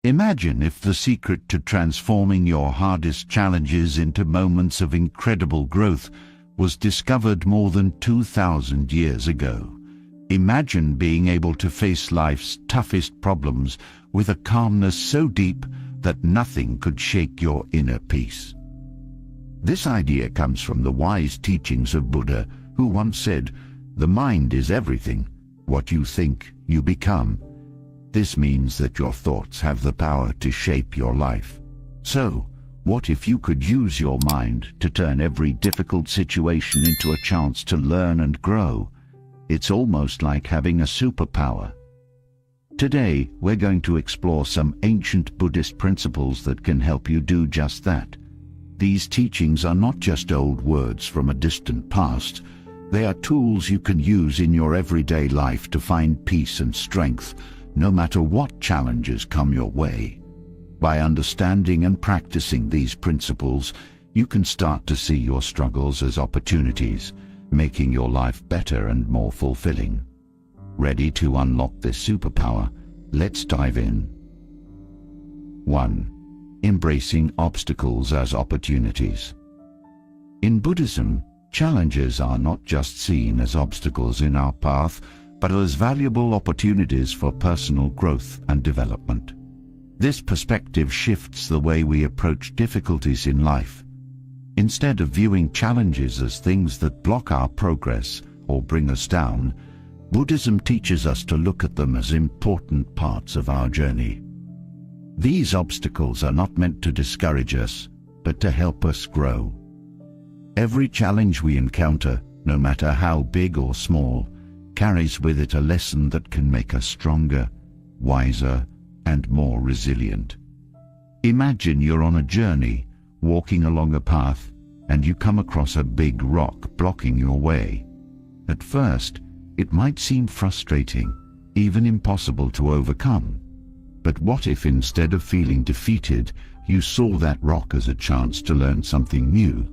Imagine if the secret to transforming your hardest challenges into moments of incredible growth was discovered more than 2,000 years ago. Imagine being able to face life's toughest problems with a calmness so deep that nothing could shake your inner peace. This idea comes from the wise teachings of Buddha, who once said, "The mind is everything. What you think, you become." This means that your thoughts have the power to shape your life. So, what if you could use your mind to turn every difficult situation into a chance to learn and grow? It's almost like having a superpower. Today, we're going to explore some ancient Buddhist principles that can help you do just that. These teachings are not just old words from a distant past. They are tools you can use in your everyday life to find peace and strength, no matter what challenges come your way. By understanding and practicing these principles, you can start to see your struggles as opportunities, making your life better and more fulfilling. Ready to unlock this superpower? Let's dive in. 1. Embracing obstacles as opportunities. In Buddhism, challenges are not just seen as obstacles in our path, but as valuable opportunities for personal growth and development. This perspective shifts the way we approach difficulties in life. Instead of viewing challenges as things that block our progress or bring us down, Buddhism teaches us to look at them as important parts of our journey. These obstacles are not meant to discourage us, but to help us grow. Every challenge we encounter, no matter how big or small, carries with it a lesson that can make us stronger, wiser, and more resilient. Imagine you're on a journey, walking along a path, and you come across a big rock blocking your way. At first, it might seem frustrating, even impossible to overcome. But what if instead of feeling defeated, you saw that rock as a chance to learn something new?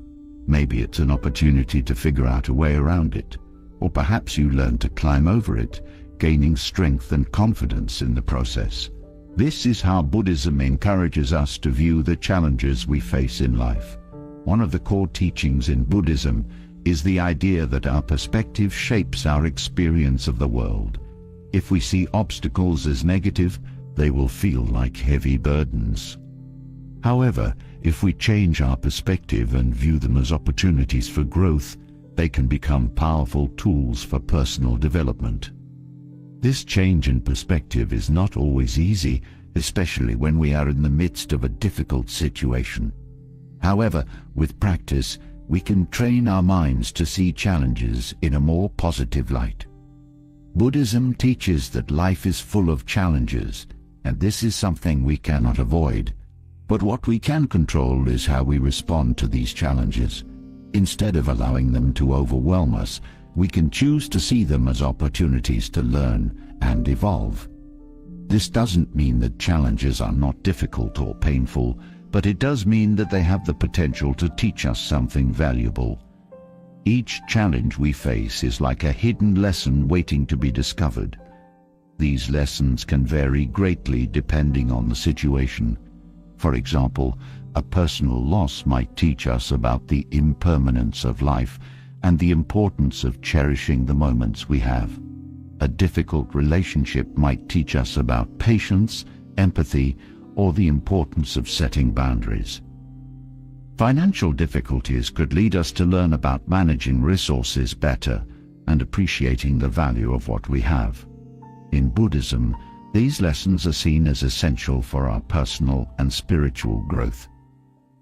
Maybe it's an opportunity to figure out a way around it, or perhaps you learn to climb over it, gaining strength and confidence in the process. This is how Buddhism encourages us to view the challenges we face in life. One of the core teachings in Buddhism is the idea that our perspective shapes our experience of the world. If we see obstacles as negative, they will feel like heavy burdens. However, if we change our perspective and view them as opportunities for growth, they can become powerful tools for personal development. This change in perspective is not always easy, especially when we are in the midst of a difficult situation. However, with practice, we can train our minds to see challenges in a more positive light. Buddhism teaches that life is full of challenges, and this is something we cannot avoid. But what we can control is how we respond to these challenges. Instead of allowing them to overwhelm us, we can choose to see them as opportunities to learn and evolve. This doesn't mean that challenges are not difficult or painful, but it does mean that they have the potential to teach us something valuable. Each challenge we face is like a hidden lesson waiting to be discovered. These lessons can vary greatly depending on the situation. For example, a personal loss might teach us about the impermanence of life and the importance of cherishing the moments we have. A difficult relationship might teach us about patience, empathy, or the importance of setting boundaries. Financial difficulties could lead us to learn about managing resources better and appreciating the value of what we have. In Buddhism, these lessons are seen as essential for our personal and spiritual growth.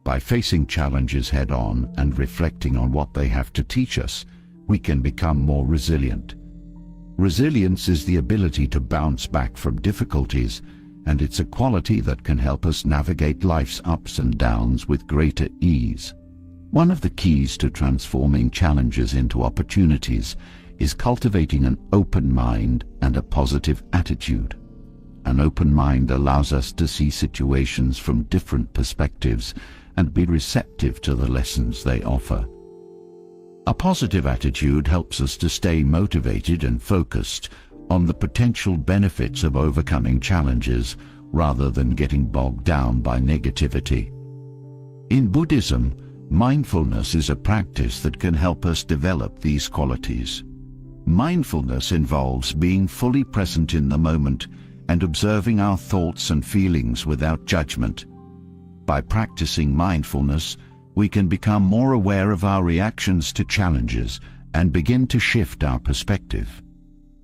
By facing challenges head-on and reflecting on what they have to teach us, we can become more resilient. Resilience is the ability to bounce back from difficulties, and it's a quality that can help us navigate life's ups and downs with greater ease. One of the keys to transforming challenges into opportunities is cultivating an open mind and a positive attitude. An open mind allows us to see situations from different perspectives and be receptive to the lessons they offer. A positive attitude helps us to stay motivated and focused on the potential benefits of overcoming challenges, rather than getting bogged down by negativity. In Buddhism, mindfulness is a practice that can help us develop these qualities. Mindfulness involves being fully present in the moment and observing our thoughts and feelings without judgment. By practicing mindfulness, we can become more aware of our reactions to challenges and begin to shift our perspective.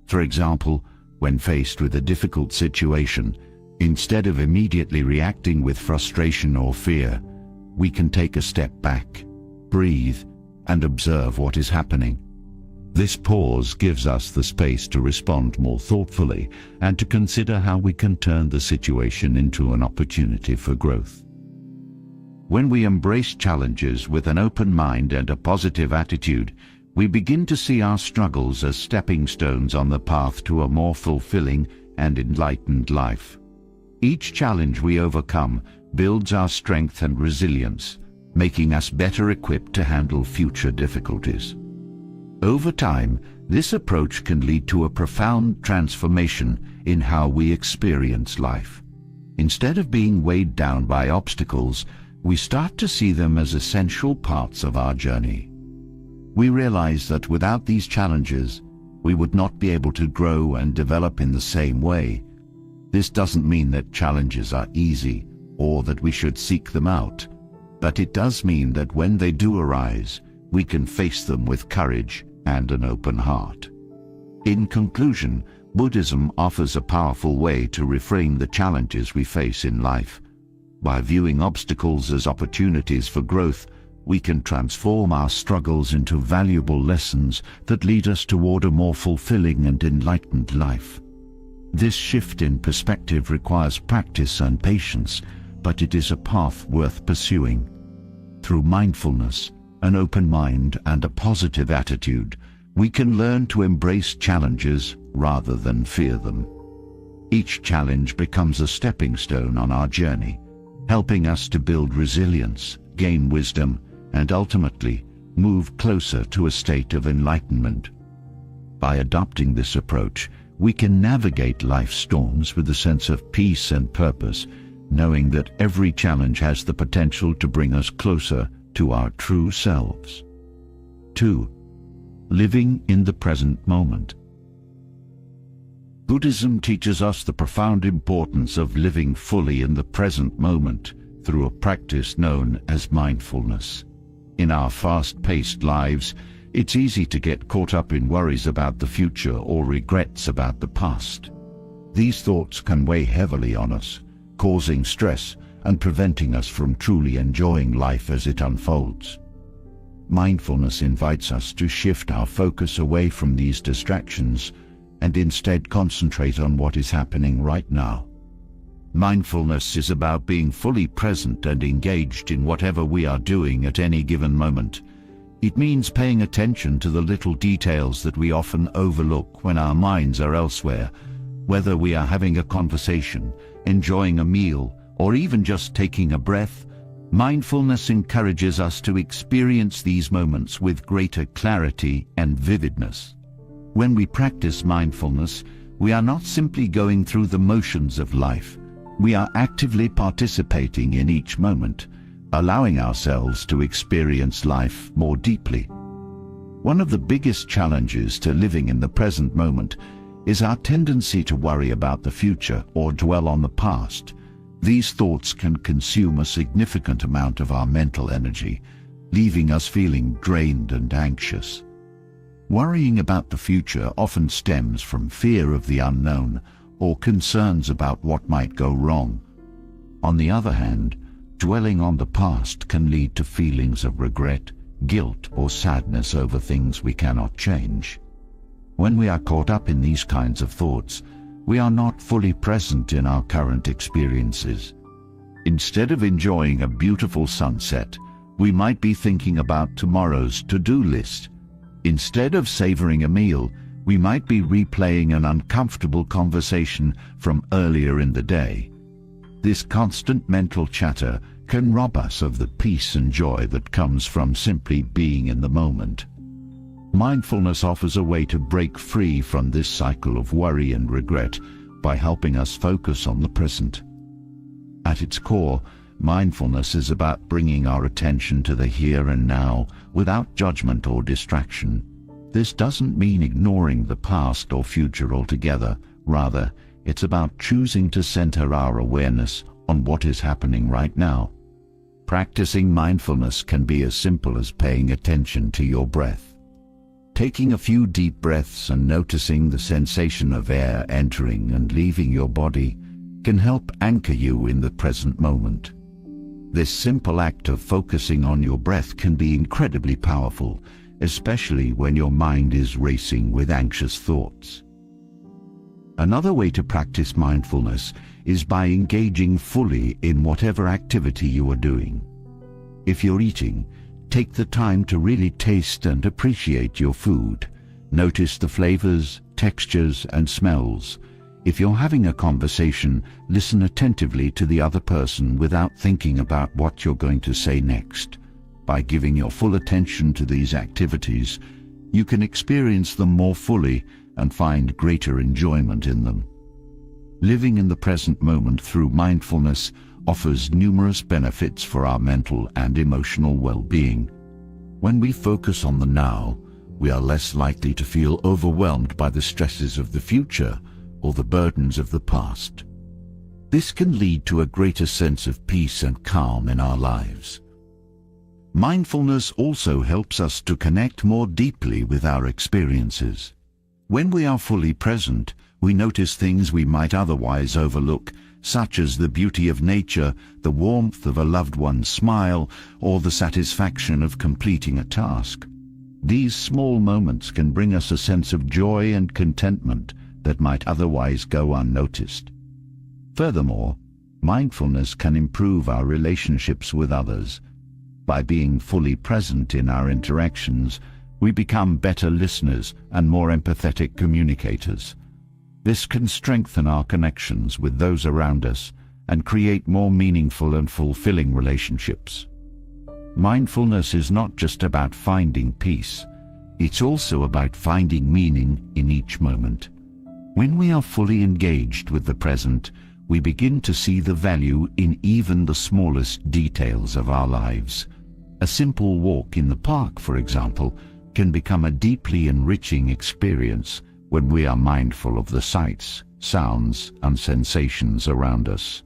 For example, when faced with a difficult situation, instead of immediately reacting with frustration or fear, we can take a step back, breathe, and observe what is happening. This pause gives us the space to respond more thoughtfully and to consider how we can turn the situation into an opportunity for growth. When we embrace challenges with an open mind and a positive attitude, we begin to see our struggles as stepping stones on the path to a more fulfilling and enlightened life. Each challenge we overcome builds our strength and resilience, making us better equipped to handle future difficulties. Over time, this approach can lead to a profound transformation in how we experience life. Instead of being weighed down by obstacles, we start to see them as essential parts of our journey. We realize that without these challenges, we would not be able to grow and develop in the same way. This doesn't mean that challenges are easy or that we should seek them out, but it does mean that when they do arise, we can face them with courage and an open heart. In conclusion, Buddhism offers a powerful way to reframe the challenges we face in life. By viewing obstacles as opportunities for growth, we can transform our struggles into valuable lessons that lead us toward a more fulfilling and enlightened life. This shift in perspective requires practice and patience, but it is a path worth pursuing. Through mindfulness, an open mind, and a positive attitude, we can learn to embrace challenges rather than fear them. Each challenge becomes a stepping stone on our journey, helping us to build resilience, gain wisdom, and ultimately move closer to a state of enlightenment. By adopting this approach, we can navigate life's storms with a sense of peace and purpose, knowing that every challenge has the potential to bring us closer to our true selves. 2. Living in the present moment. Buddhism teaches us the profound importance of living fully in the present moment through a practice known as mindfulness. In our fast-paced lives, it's easy to get caught up in worries about the future or regrets about the past. These thoughts can weigh heavily on us, causing stress and preventing us from truly enjoying life as it unfolds. Mindfulness invites us to shift our focus away from these distractions and instead concentrate on what is happening right now. Mindfulness is about being fully present and engaged in whatever we are doing at any given moment. It means paying attention to the little details that we often overlook when our minds are elsewhere, whether we are having a conversation, enjoying a meal, or even just taking a breath. Mindfulness encourages us to experience these moments with greater clarity and vividness. When we practice mindfulness, we are not simply going through the motions of life. We are actively participating in each moment, allowing ourselves to experience life more deeply. One of the biggest challenges to living in the present moment is our tendency to worry about the future or dwell on the past. These thoughts can consume a significant amount of our mental energy, leaving us feeling drained and anxious. Worrying about the future often stems from fear of the unknown or concerns about what might go wrong. On the other hand, dwelling on the past can lead to feelings of regret, guilt, or sadness over things we cannot change. When we are caught up in these kinds of thoughts, we are not fully present in our current experiences. Instead of enjoying a beautiful sunset, we might be thinking about tomorrow's to-do list. Instead of savoring a meal, we might be replaying an uncomfortable conversation from earlier in the day. This constant mental chatter can rob us of the peace and joy that comes from simply being in the moment. Mindfulness offers a way to break free from this cycle of worry and regret by helping us focus on the present. At its core, mindfulness is about bringing our attention to the here and now without judgment or distraction. This doesn't mean ignoring the past or future altogether. Rather, it's about choosing to center our awareness on what is happening right now. Practicing mindfulness can be as simple as paying attention to your breath. Taking a few deep breaths and noticing the sensation of air entering and leaving your body can help anchor you in the present moment. This simple act of focusing on your breath can be incredibly powerful, especially when your mind is racing with anxious thoughts. Another way to practice mindfulness is by engaging fully in whatever activity you are doing. If you're eating, take the time to really taste and appreciate your food. Notice the flavors, textures, and smells. If you're having a conversation, listen attentively to the other person without thinking about what you're going to say next. By giving your full attention to these activities, you can experience them more fully and find greater enjoyment in them. Living in the present moment through mindfulness offers numerous benefits for our mental and emotional well-being. When we focus on the now, we are less likely to feel overwhelmed by the stresses of the future or the burdens of the past. This can lead to a greater sense of peace and calm in our lives. Mindfulness also helps us to connect more deeply with our experiences. When we are fully present, we notice things we might otherwise overlook, such as the beauty of nature, the warmth of a loved one's smile, or the satisfaction of completing a task. These small moments can bring us a sense of joy and contentment that might otherwise go unnoticed. Furthermore, mindfulness can improve our relationships with others. By being fully present in our interactions, we become better listeners and more empathetic communicators. This can strengthen our connections with those around us and create more meaningful and fulfilling relationships. Mindfulness is not just about finding peace, it's also about finding meaning in each moment. When we are fully engaged with the present, we begin to see the value in even the smallest details of our lives. A simple walk in the park, for example, can become a deeply enriching experience when we are mindful of the sights, sounds, and sensations around us.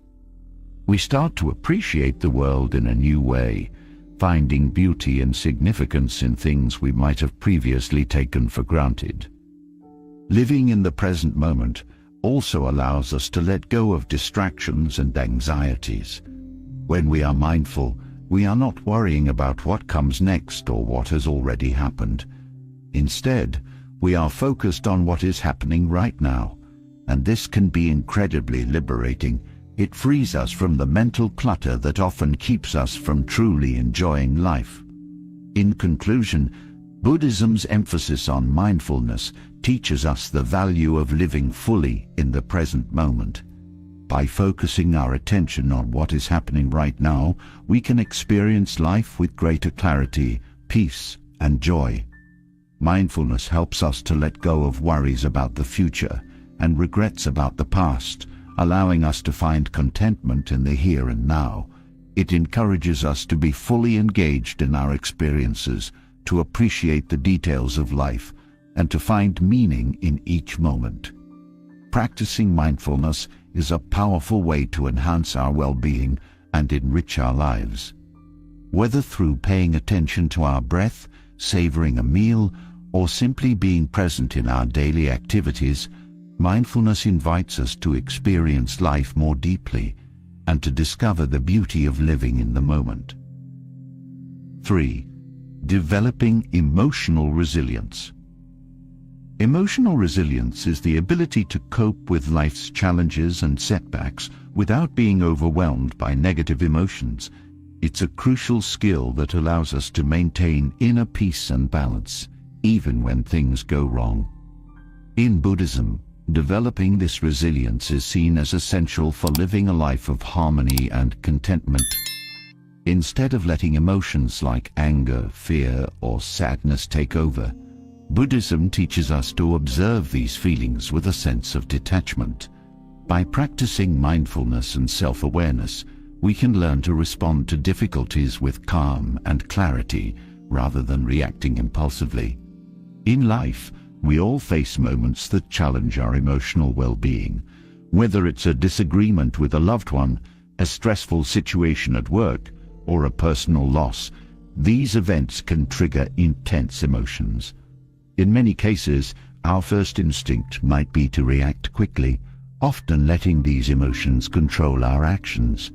We start to appreciate the world in a new way, finding beauty and significance in things we might have previously taken for granted. Living in the present moment also allows us to let go of distractions and anxieties. When we are mindful, we are not worrying about what comes next or what has already happened. Instead, we are focused on what is happening right now, and this can be incredibly liberating. It frees us from the mental clutter that often keeps us from truly enjoying life. In conclusion, Buddhism's emphasis on mindfulness teaches us the value of living fully in the present moment. By focusing our attention on what is happening right now, we can experience life with greater clarity, peace, and joy. Mindfulness helps us to let go of worries about the future and regrets about the past, allowing us to find contentment in the here and now. It encourages us to be fully engaged in our experiences, to appreciate the details of life, and to find meaning in each moment. Practicing mindfulness is a powerful way to enhance our well-being and enrich our lives. Whether through paying attention to our breath, savoring a meal, or simply being present in our daily activities, mindfulness invites us to experience life more deeply and to discover the beauty of living in the moment. 3. Developing emotional resilience. Emotional resilience is the ability to cope with life's challenges and setbacks without being overwhelmed by negative emotions. It's a crucial skill that allows us to maintain inner peace and balance, even when things go wrong. In Buddhism, developing this resilience is seen as essential for living a life of harmony and contentment. Instead of letting emotions like anger, fear, or sadness take over, Buddhism teaches us to observe these feelings with a sense of detachment. By practicing mindfulness and self-awareness, we can learn to respond to difficulties with calm and clarity rather than reacting impulsively. In life, we all face moments that challenge our emotional well-being. Whether it's a disagreement with a loved one, a stressful situation at work, or a personal loss, these events can trigger intense emotions. In many cases, our first instinct might be to react quickly, often letting these emotions control our actions.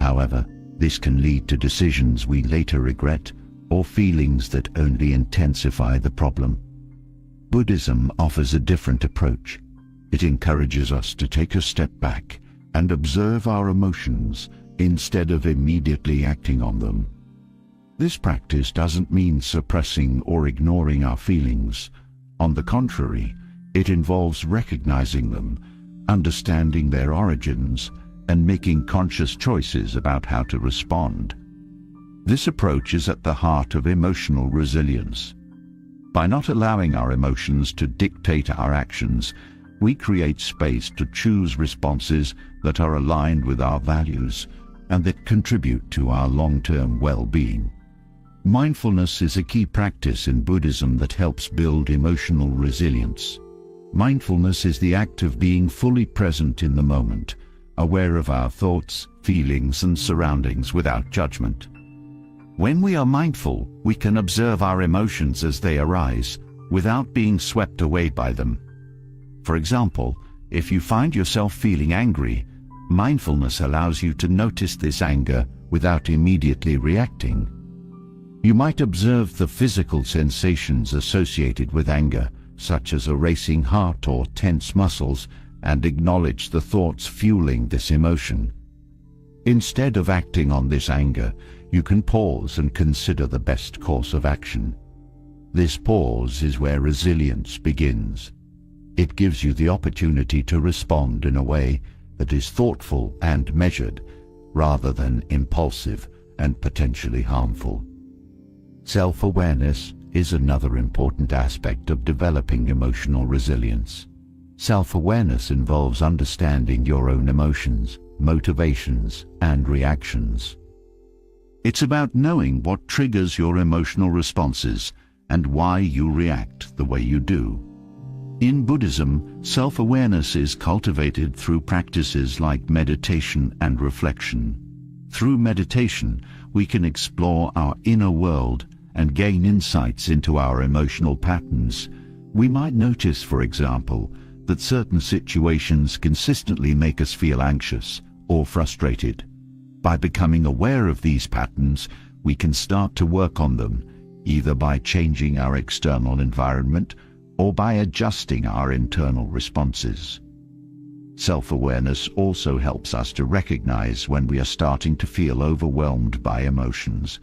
However, this can lead to decisions we later regret or feelings that only intensify the problem. Buddhism offers a different approach. It encourages us to take a step back and observe our emotions instead of immediately acting on them. This practice doesn't mean suppressing or ignoring our feelings. On the contrary, it involves recognizing them, understanding their origins, and making conscious choices about how to respond. This approach is at the heart of emotional resilience. By not allowing our emotions to dictate our actions, we create space to choose responses that are aligned with our values and that contribute to our long-term well-being. Mindfulness is a key practice in Buddhism that helps build emotional resilience. Mindfulness is the act of being fully present in the moment, aware of our thoughts, feelings, and surroundings without judgment. When we are mindful, we can observe our emotions as they arise, without being swept away by them. For example, if you find yourself feeling angry, mindfulness allows you to notice this anger without immediately reacting. You might observe the physical sensations associated with anger, such as a racing heart or tense muscles, and acknowledge the thoughts fueling this emotion. Instead of acting on this anger, you can pause and consider the best course of action. This pause is where resilience begins. It gives you the opportunity to respond in a way that is thoughtful and measured, rather than impulsive and potentially harmful. Self-awareness is another important aspect of developing emotional resilience. Self-awareness involves understanding your own emotions, motivations, and reactions. It's about knowing what triggers your emotional responses and why you react the way you do. In Buddhism, self-awareness is cultivated through practices like meditation and reflection. Through meditation, we can explore our inner world and gain insights into our emotional patterns. We might notice, for example, that certain situations consistently make us feel anxious or frustrated. By becoming aware of these patterns, we can start to work on them, either by changing our external environment or by adjusting our internal responses. Self-awareness also helps us to recognize when we are starting to feel overwhelmed by emotions.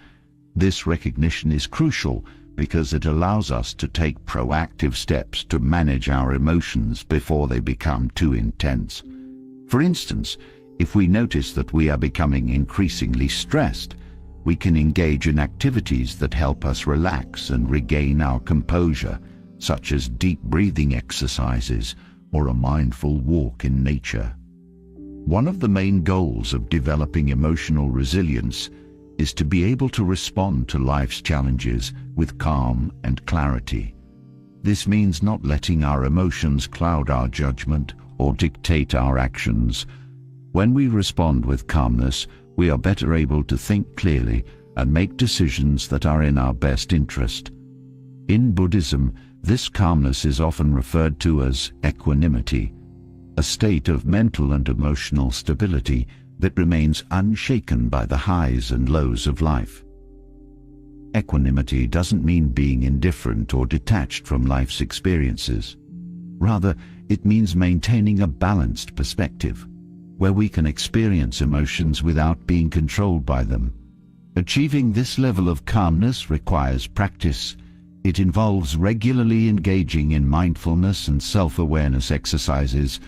This recognition is crucial because it allows us to take proactive steps to manage our emotions before they become too intense. For instance, if we notice that we are becoming increasingly stressed, we can engage in activities that help us relax and regain our composure, such as deep breathing exercises or a mindful walk in nature. One of the main goals of developing emotional resilience is to be able to respond to life's challenges with calm and clarity. This means not letting our emotions cloud our judgment or dictate our actions. When we respond with calmness, we are better able to think clearly and make decisions that are in our best interest. In Buddhism, this calmness is often referred to as equanimity, a state of mental and emotional stability that remains unshaken by the highs and lows of life. Equanimity doesn't mean being indifferent or detached from life's experiences. Rather, it means maintaining a balanced perspective, where we can experience emotions without being controlled by them. Achieving this level of calmness requires practice. It involves regularly engaging in mindfulness and self-awareness exercises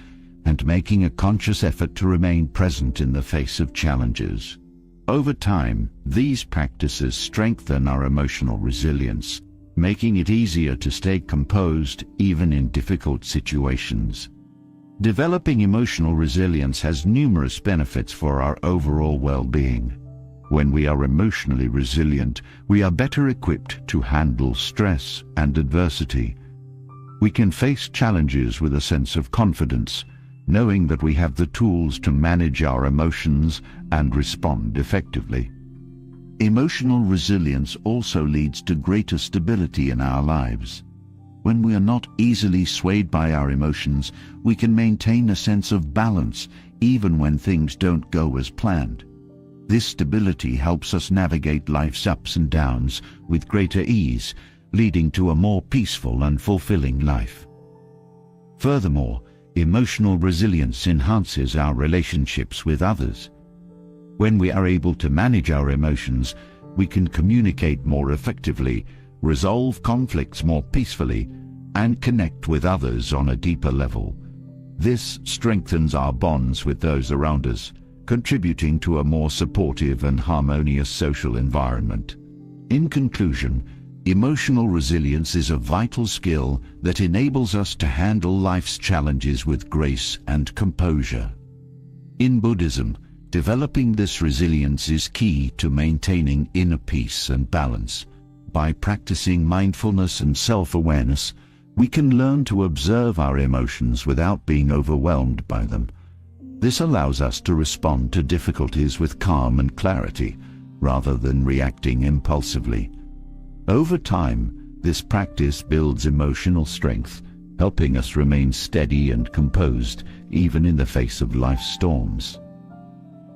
and making a conscious effort to remain present in the face of challenges. Over time, these practices strengthen our emotional resilience, making it easier to stay composed even in difficult situations. Developing emotional resilience has numerous benefits for our overall well-being. When we are emotionally resilient, we are better equipped to handle stress and adversity. We can face challenges with a sense of confidence, knowing that we have the tools to manage our emotions and respond effectively. Emotional resilience also leads to greater stability in our lives. When we are not easily swayed by our emotions, we can maintain a sense of balance even when things don't go as planned. This stability helps us navigate life's ups and downs with greater ease, leading to a more peaceful and fulfilling life. Furthermore, emotional resilience enhances our relationships with others. When we are able to manage our emotions, we can communicate more effectively, resolve conflicts more peacefully, and connect with others on a deeper level. This strengthens our bonds with those around us, contributing to a more supportive and harmonious social environment. In conclusion, emotional resilience is a vital skill that enables us to handle life's challenges with grace and composure. In Buddhism, developing this resilience is key to maintaining inner peace and balance. By practicing mindfulness and self-awareness, we can learn to observe our emotions without being overwhelmed by them. This allows us to respond to difficulties with calm and clarity, rather than reacting impulsively. Over time, this practice builds emotional strength, helping us remain steady and composed even in the face of life's storms.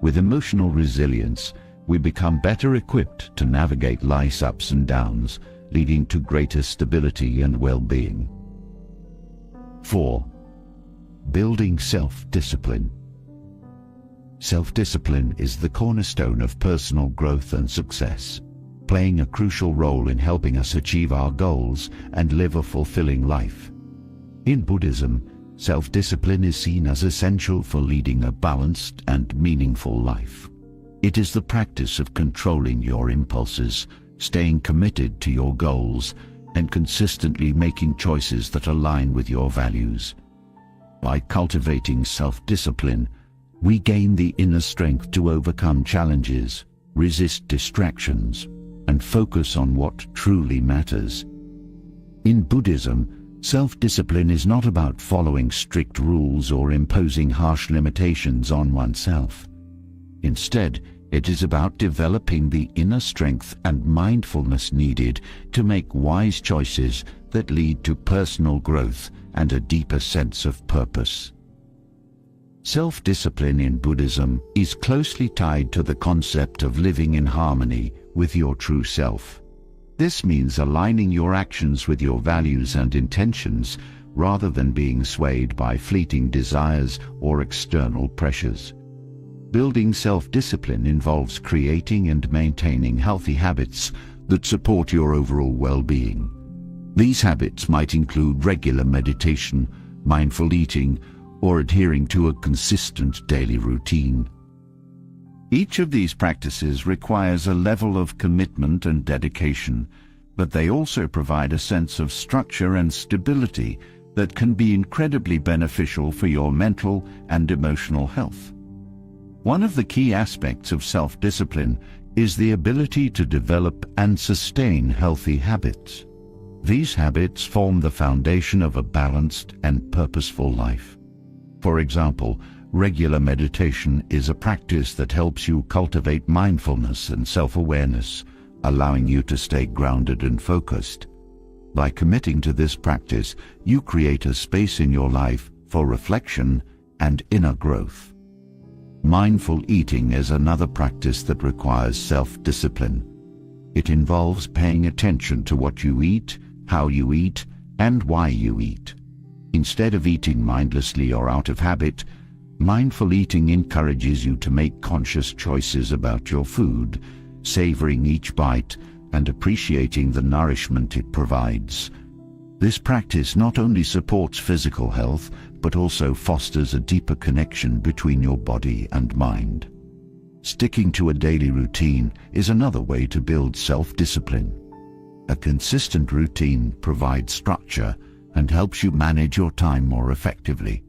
With emotional resilience, we become better equipped to navigate life's ups and downs, leading to greater stability and well-being. 4. Building self-discipline. Self-discipline is the cornerstone of personal growth and success, playing a crucial role in helping us achieve our goals and live a fulfilling life. In Buddhism, self-discipline is seen as essential for leading a balanced and meaningful life. It is the practice of controlling your impulses, staying committed to your goals, and consistently making choices that align with your values. By cultivating self-discipline, we gain the inner strength to overcome challenges, resist distractions, and focus on what truly matters. In Buddhism, self-discipline is not about following strict rules or imposing harsh limitations on oneself. Instead, it is about developing the inner strength and mindfulness needed to make wise choices that lead to personal growth and a deeper sense of purpose. Self-discipline in Buddhism is closely tied to the concept of living in harmony with your true self. This means aligning your actions with your values and intentions rather than being swayed by fleeting desires or external pressures. Building self-discipline involves creating and maintaining healthy habits that support your overall well-being. These habits might include regular meditation, mindful eating, or adhering to a consistent daily routine. Each of these practices requires a level of commitment and dedication, but they also provide a sense of structure and stability that can be incredibly beneficial for your mental and emotional health. One of the key aspects of self-discipline is the ability to develop and sustain healthy habits. These habits form the foundation of a balanced and purposeful life. For example, regular meditation is a practice that helps you cultivate mindfulness and self-awareness, allowing you to stay grounded and focused. By committing to this practice, you create a space in your life for reflection and inner growth. Mindful eating is another practice that requires self-discipline. It involves paying attention to what you eat, how you eat, and why you eat. Instead of eating mindlessly or out of habit, mindful eating encourages you to make conscious choices about your food, savoring each bite and appreciating the nourishment it provides. This practice not only supports physical health, but also fosters a deeper connection between your body and mind. Sticking to a daily routine is another way to build self-discipline. A consistent routine provides structure and helps you manage your time more effectively.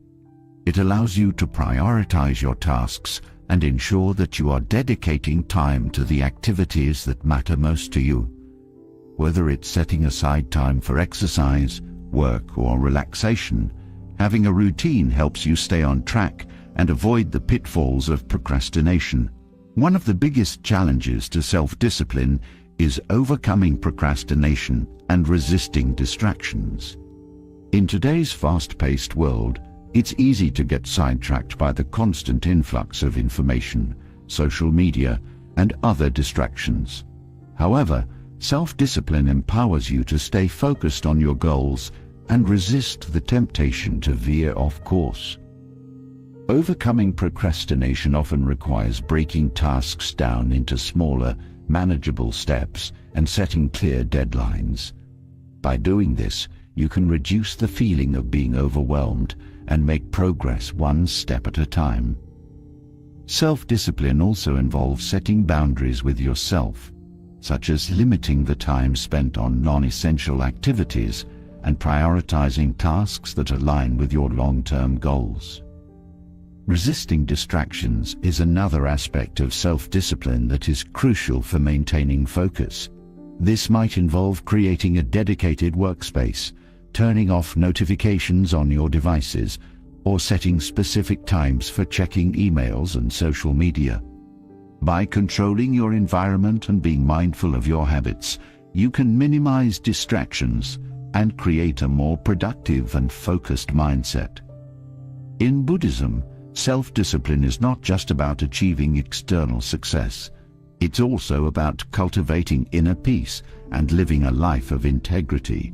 It allows you to prioritize your tasks and ensure that you are dedicating time to the activities that matter most to you. Whether it's setting aside time for exercise, work, or relaxation, having a routine helps you stay on track and avoid the pitfalls of procrastination. One of the biggest challenges to self-discipline is overcoming procrastination and resisting distractions. In today's fast-paced world, it's easy to get sidetracked by the constant influx of information, social media, and other distractions. However, self-discipline empowers you to stay focused on your goals and resist the temptation to veer off course. Overcoming procrastination often requires breaking tasks down into smaller, manageable steps and setting clear deadlines. By doing this, you can reduce the feeling of being overwhelmed and make progress one step at a time. Self-discipline also involves setting boundaries with yourself, such as limiting the time spent on non-essential activities and prioritizing tasks that align with your long-term goals. Resisting distractions is another aspect of self-discipline that is crucial for maintaining focus. This might involve creating a dedicated workspace, turning off notifications on your devices, or setting specific times for checking emails and social media. By controlling your environment and being mindful of your habits, you can minimize distractions and create a more productive and focused mindset. In Buddhism, self-discipline is not just about achieving external success. It's also about cultivating inner peace and living a life of integrity.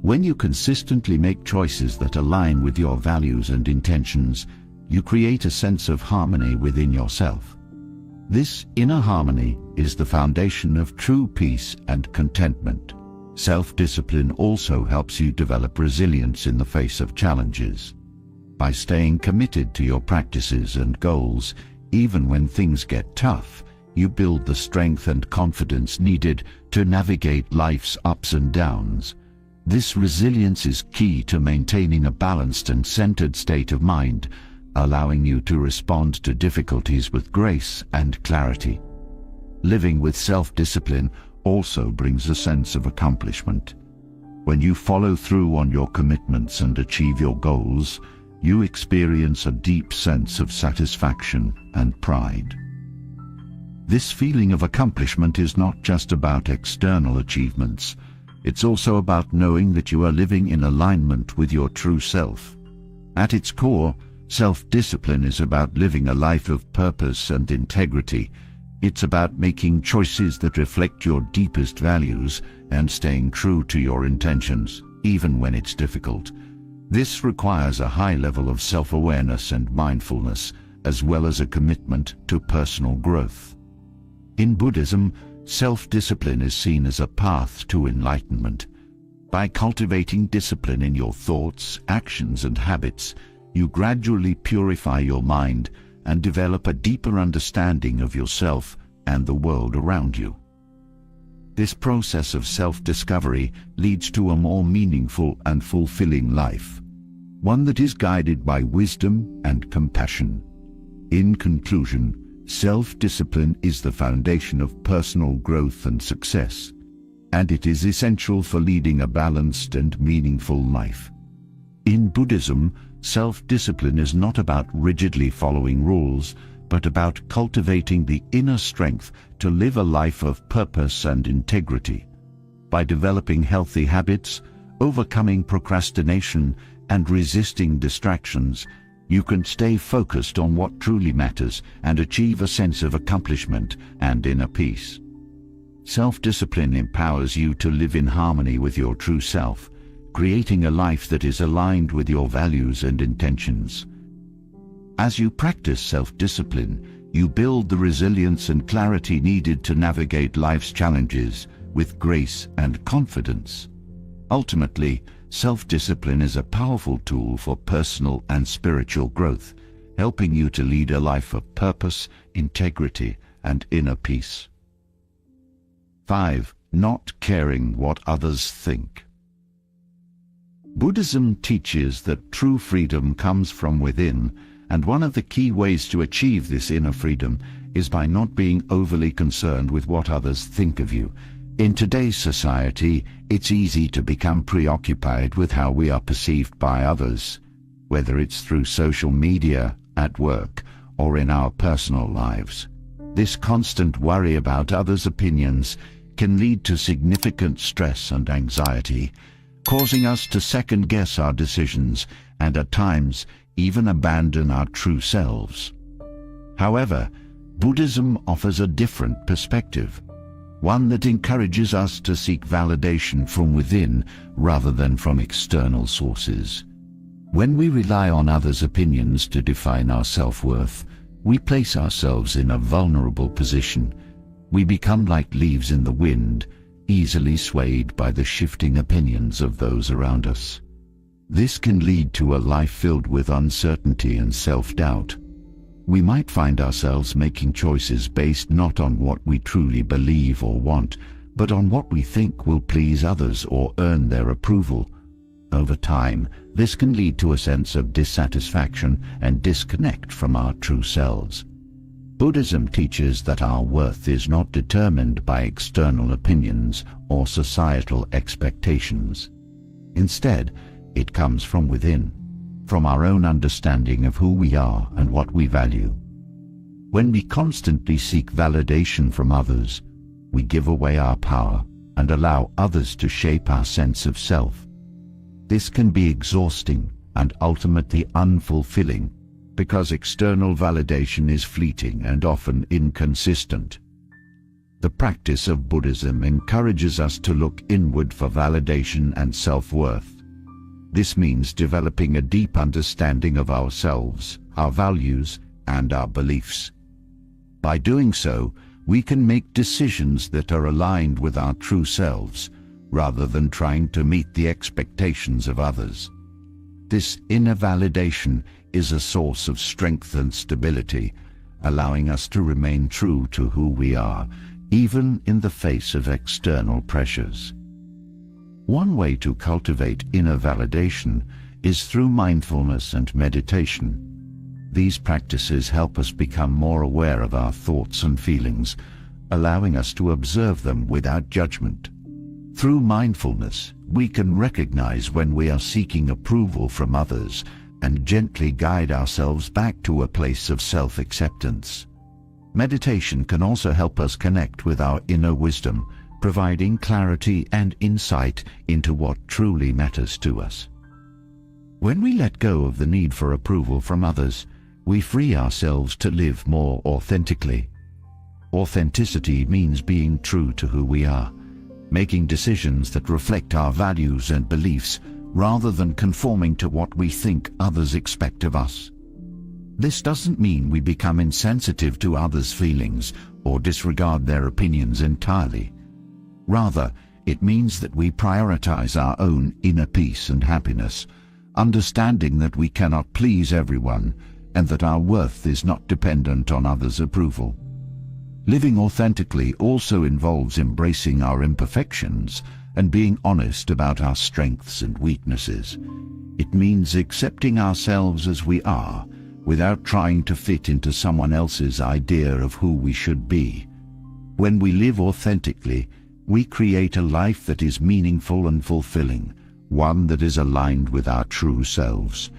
When you consistently make choices that align with your values and intentions, you create a sense of harmony within yourself. This inner harmony is the foundation of true peace and contentment. Self-discipline also helps you develop resilience in the face of challenges. By staying committed to your practices and goals, even when things get tough, you build the strength and confidence needed to navigate life's ups and downs. This resilience is key to maintaining a balanced and centered state of mind, allowing you to respond to difficulties with grace and clarity. Living with self-discipline also brings a sense of accomplishment. When you follow through on your commitments and achieve your goals, you experience a deep sense of satisfaction and pride. This feeling of accomplishment is not just about external achievements. It's also about knowing that you are living in alignment with your true self. At its core, self-discipline is about living a life of purpose and integrity. It's about making choices that reflect your deepest values and staying true to your intentions, even when it's difficult. This requires a high level of self-awareness and mindfulness, as well as a commitment to personal growth. In Buddhism, self-discipline is seen as a path to enlightenment. By cultivating discipline in your thoughts, actions, and habits, you gradually purify your mind and develop a deeper understanding of yourself and the world around you. This process of self-discovery leads to a more meaningful and fulfilling life, one that is guided by wisdom and compassion. In conclusion, self-discipline is the foundation of personal growth and success, and it is essential for leading a balanced and meaningful life. In Buddhism, self-discipline is not about rigidly following rules, but about cultivating the inner strength to live a life of purpose and integrity. By developing healthy habits, overcoming procrastination, and resisting distractions, you can stay focused on what truly matters and achieve a sense of accomplishment and inner peace. Self-discipline empowers you to live in harmony with your true self, creating a life that is aligned with your values and intentions. As you practice self-discipline, you build the resilience and clarity needed to navigate life's challenges with grace and confidence. Ultimately, self-discipline is a powerful tool for personal and spiritual growth, helping you to lead a life of purpose, integrity, and inner peace. 5. Not caring what others think. Buddhism teaches that true freedom comes from within, and one of the key ways to achieve this inner freedom is by not being overly concerned with what others think of you. In today's society, it's easy to become preoccupied with how we are perceived by others, whether it's through social media, at work, or in our personal lives. This constant worry about others' opinions can lead to significant stress and anxiety, causing us to second-guess our decisions and at times even abandon our true selves. However, Buddhism offers a different perspective, one that encourages us to seek validation from within rather than from external sources. When we rely on others' opinions to define our self-worth, we place ourselves in a vulnerable position. We become like leaves in the wind, easily swayed by the shifting opinions of those around us. This can lead to a life filled with uncertainty and self-doubt. We might find ourselves making choices based not on what we truly believe or want, but on what we think will please others or earn their approval. Over time, this can lead to a sense of dissatisfaction and disconnect from our true selves. Buddhism teaches that our worth is not determined by external opinions or societal expectations. Instead, it comes from within, from our own understanding of who we are and what we value. When we constantly seek validation from others, we give away our power and allow others to shape our sense of self. This can be exhausting and ultimately unfulfilling, because external validation is fleeting and often inconsistent. The practice of Buddhism encourages us to look inward for validation and self-worth. This means developing a deep understanding of ourselves, our values, and our beliefs. By doing so, we can make decisions that are aligned with our true selves, rather than trying to meet the expectations of others. This inner validation is a source of strength and stability, allowing us to remain true to who we are, even in the face of external pressures. One way to cultivate inner validation is through mindfulness and meditation. These practices help us become more aware of our thoughts and feelings, allowing us to observe them without judgment. Through mindfulness, we can recognize when we are seeking approval from others and gently guide ourselves back to a place of self-acceptance. Meditation can also help us connect with our inner wisdom, providing clarity and insight into what truly matters to us. When we let go of the need for approval from others, we free ourselves to live more authentically. Authenticity means being true to who we are, making decisions that reflect our values and beliefs rather than conforming to what we think others expect of us. This doesn't mean we become insensitive to others' feelings or disregard their opinions entirely. Rather, it means that we prioritize our own inner peace and happiness, understanding that we cannot please everyone and that our worth is not dependent on others' approval. Living authentically also involves embracing our imperfections and being honest about our strengths and weaknesses. It means accepting ourselves as we are, without trying to fit into someone else's idea of who we should be. When we live authentically, we create a life that is meaningful and fulfilling, one that is aligned with our true selves.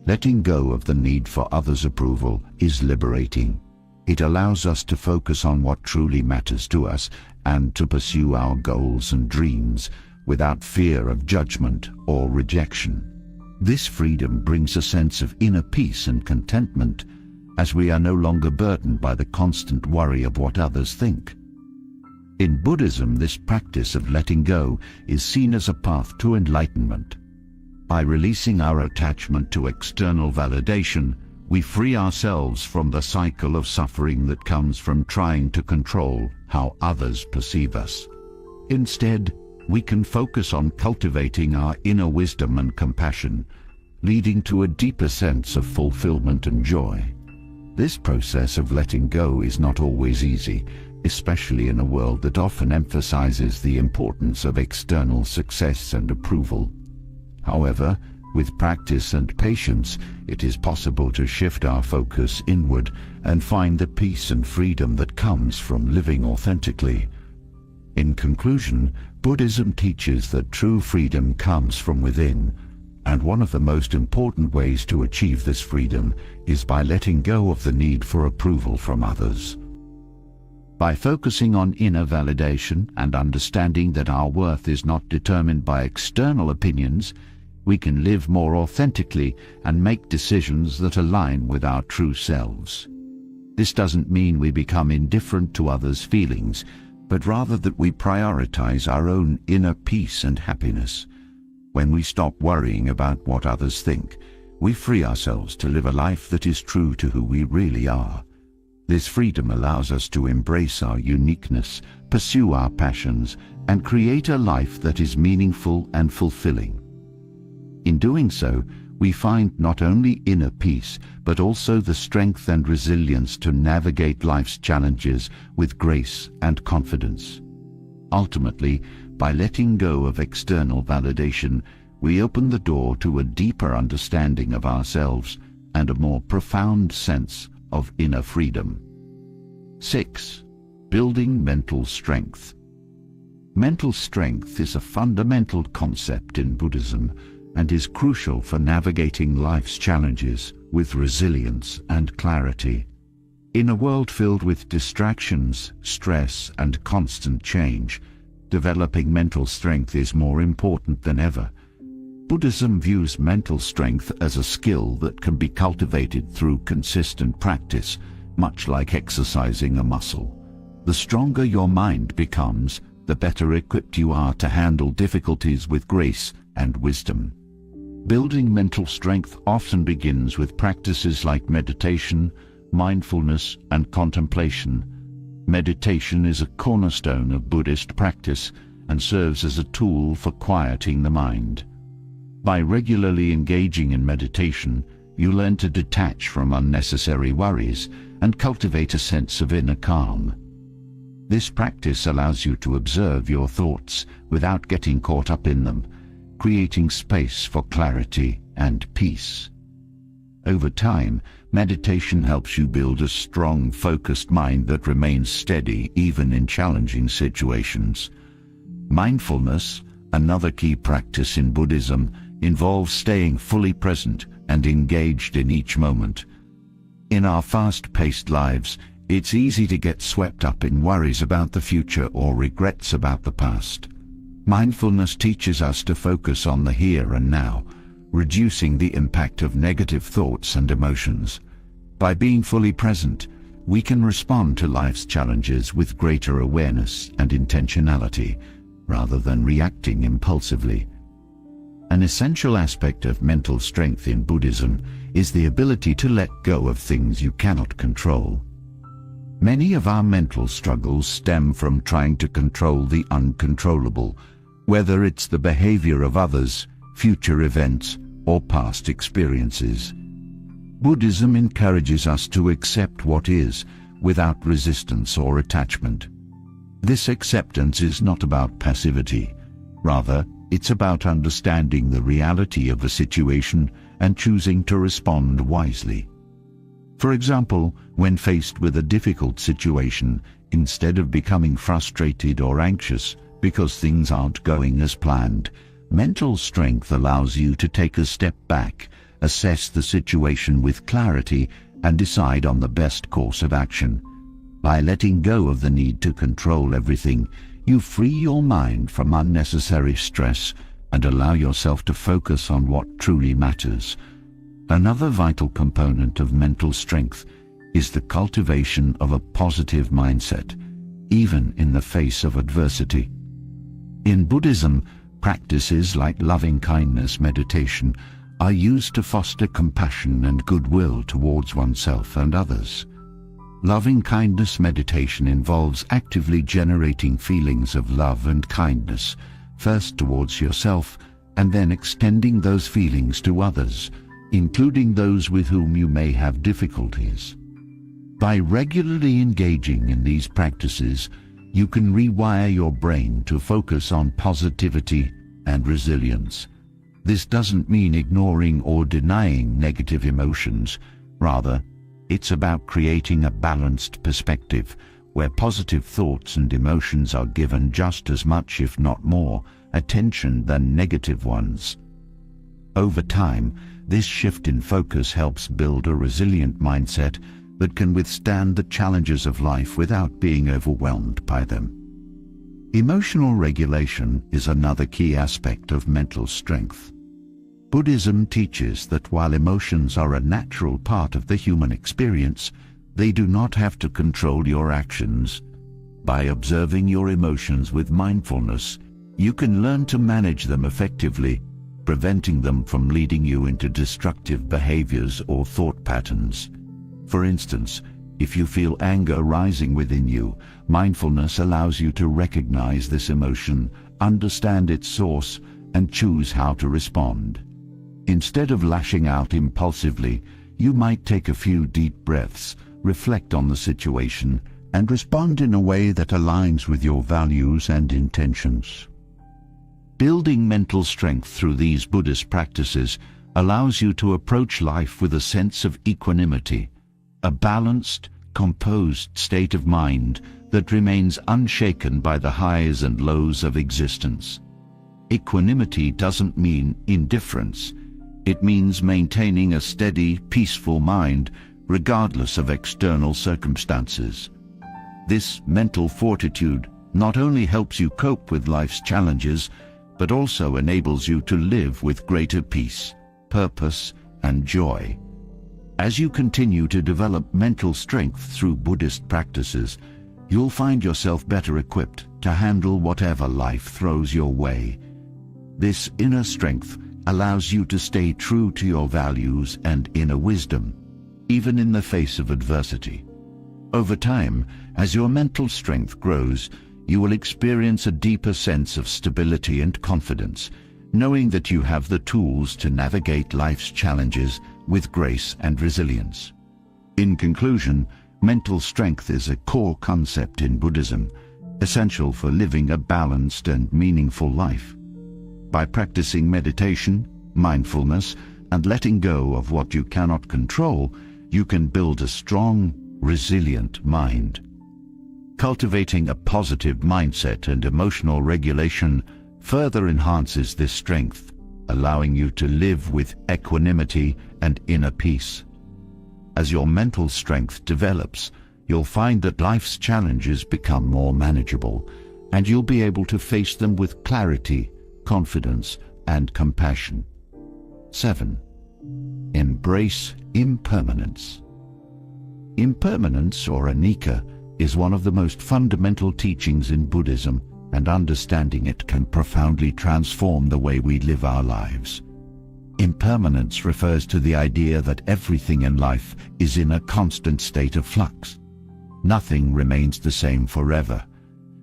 Letting go of the need for others' approval is liberating. It allows us to focus on what truly matters to us and to pursue our goals and dreams without fear of judgment or rejection. This freedom brings a sense of inner peace and contentment, as we are no longer burdened by the constant worry of what others think. In Buddhism, this practice of letting go is seen as a path to enlightenment. By releasing our attachment to external validation, we free ourselves from the cycle of suffering that comes from trying to control how others perceive us. Instead, we can focus on cultivating our inner wisdom and compassion, leading to a deeper sense of fulfillment and joy. This process of letting go is not always easy, especially in a world that often emphasizes the importance of external success and approval. However, with practice and patience, it is possible to shift our focus inward and find the peace and freedom that comes from living authentically. In conclusion, Buddhism teaches that true freedom comes from within, and one of the most important ways to achieve this freedom is by letting go of the need for approval from others. By focusing on inner validation and understanding that our worth is not determined by external opinions, we can live more authentically and make decisions that align with our true selves. This doesn't mean we become indifferent to others' feelings, but rather that we prioritize our own inner peace and happiness. When we stop worrying about what others think, we free ourselves to live a life that is true to who we really are. This freedom allows us to embrace our uniqueness, pursue our passions, and create a life that is meaningful and fulfilling. In doing so, we find not only inner peace, but also the strength and resilience to navigate life's challenges with grace and confidence. Ultimately, by letting go of external validation, we open the door to a deeper understanding of ourselves and a more profound sense of inner freedom. 6. Building mental strength. Mental strength is a fundamental concept in Buddhism and is crucial for navigating life's challenges with resilience and clarity. In a world filled with distractions, stress, and constant change, developing mental strength is more important than ever. Buddhism views mental strength as a skill that can be cultivated through consistent practice, much like exercising a muscle. The stronger your mind becomes, the better equipped you are to handle difficulties with grace and wisdom. Building mental strength often begins with practices like meditation, mindfulness, and contemplation. Meditation is a cornerstone of Buddhist practice and serves as a tool for quieting the mind. By regularly engaging in meditation, you learn to detach from unnecessary worries and cultivate a sense of inner calm. This practice allows you to observe your thoughts without getting caught up in them, creating space for clarity and peace. Over time, meditation helps you build a strong, focused mind that remains steady even in challenging situations. Mindfulness, another key practice in Buddhism, involves staying fully present and engaged in each moment. In our fast-paced lives, it's easy to get swept up in worries about the future or regrets about the past. Mindfulness teaches us to focus on the here and now, reducing the impact of negative thoughts and emotions. By being fully present, we can respond to life's challenges with greater awareness and intentionality, rather than reacting impulsively. An essential aspect of mental strength in Buddhism is the ability to let go of things you cannot control. Many of our mental struggles stem from trying to control the uncontrollable, whether it's the behavior of others, future events, or past experiences. Buddhism encourages us to accept what is, without resistance or attachment. This acceptance is not about passivity. Rather, it's about understanding the reality of a situation and choosing to respond wisely. For example, when faced with a difficult situation, instead of becoming frustrated or anxious because things aren't going as planned, mental strength allows you to take a step back, assess the situation with clarity, and decide on the best course of action. By letting go of the need to control everything, you free your mind from unnecessary stress and allow yourself to focus on what truly matters. Another vital component of mental strength is the cultivation of a positive mindset, even in the face of adversity. In Buddhism, practices like loving-kindness meditation are used to foster compassion and goodwill towards oneself and others. Loving-kindness meditation involves actively generating feelings of love and kindness, first towards yourself and then extending those feelings to others, including those with whom you may have difficulties. By regularly engaging in these practices, you can rewire your brain to focus on positivity and resilience. This doesn't mean ignoring or denying negative emotions. Rather, it's about creating a balanced perspective where positive thoughts and emotions are given just as much, if not more, attention than negative ones. Over time, this shift in focus helps build a resilient mindset that can withstand the challenges of life without being overwhelmed by them. Emotional regulation is another key aspect of mental strength. Buddhism teaches that while emotions are a natural part of the human experience, they do not have to control your actions. By observing your emotions with mindfulness, you can learn to manage them effectively, preventing them from leading you into destructive behaviors or thought patterns. For instance, if you feel anger rising within you, mindfulness allows you to recognize this emotion, understand its source, and choose how to respond. Instead of lashing out impulsively, you might take a few deep breaths, reflect on the situation, and respond in a way that aligns with your values and intentions. Building mental strength through these Buddhist practices allows you to approach life with a sense of equanimity, a balanced, composed state of mind that remains unshaken by the highs and lows of existence. Equanimity doesn't mean indifference. It means maintaining a steady, peaceful mind regardless of external circumstances. This mental fortitude not only helps you cope with life's challenges, but also enables you to live with greater peace, purpose, and joy. As you continue to develop mental strength through Buddhist practices, you'll find yourself better equipped to handle whatever life throws your way. This inner strength allows you to stay true to your values and inner wisdom, even in the face of adversity. Over time, as your mental strength grows, you will experience a deeper sense of stability and confidence, knowing that you have the tools to navigate life's challenges with grace and resilience. In conclusion, mental strength is a core concept in Buddhism, essential for living a balanced and meaningful life. By practicing meditation, mindfulness, and letting go of what you cannot control, you can build a strong, resilient mind. Cultivating a positive mindset and emotional regulation further enhances this strength, allowing you to live with equanimity and inner peace. As your mental strength develops, you'll find that life's challenges become more manageable, and you'll be able to face them with clarity, confidence, and compassion. 7. Embrace impermanence. Impermanence, or anicca, is one of the most fundamental teachings in Buddhism, and understanding it can profoundly transform the way we live our lives. Impermanence refers to the idea that everything in life is in a constant state of flux. Nothing remains the same forever.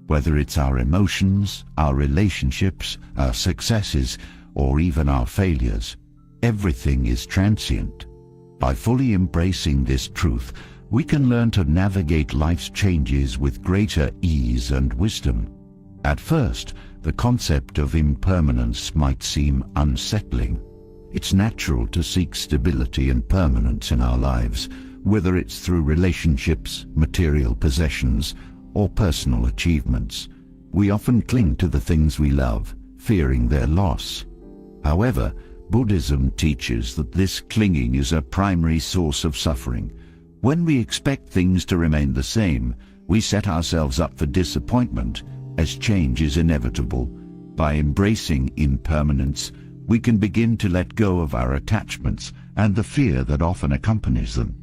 Whether it's our emotions, our relationships, our successes, or even our failures, everything is transient. By fully embracing this truth, we can learn to navigate life's changes with greater ease and wisdom. At first, the concept of impermanence might seem unsettling. It's natural to seek stability and permanence in our lives, whether it's through relationships, material possessions, or personal achievements. We often cling to the things we love, fearing their loss. However, Buddhism teaches that this clinging is a primary source of suffering. When we expect things to remain the same, we set ourselves up for disappointment, as change is inevitable. By embracing impermanence, we can begin to let go of our attachments and the fear that often accompanies them.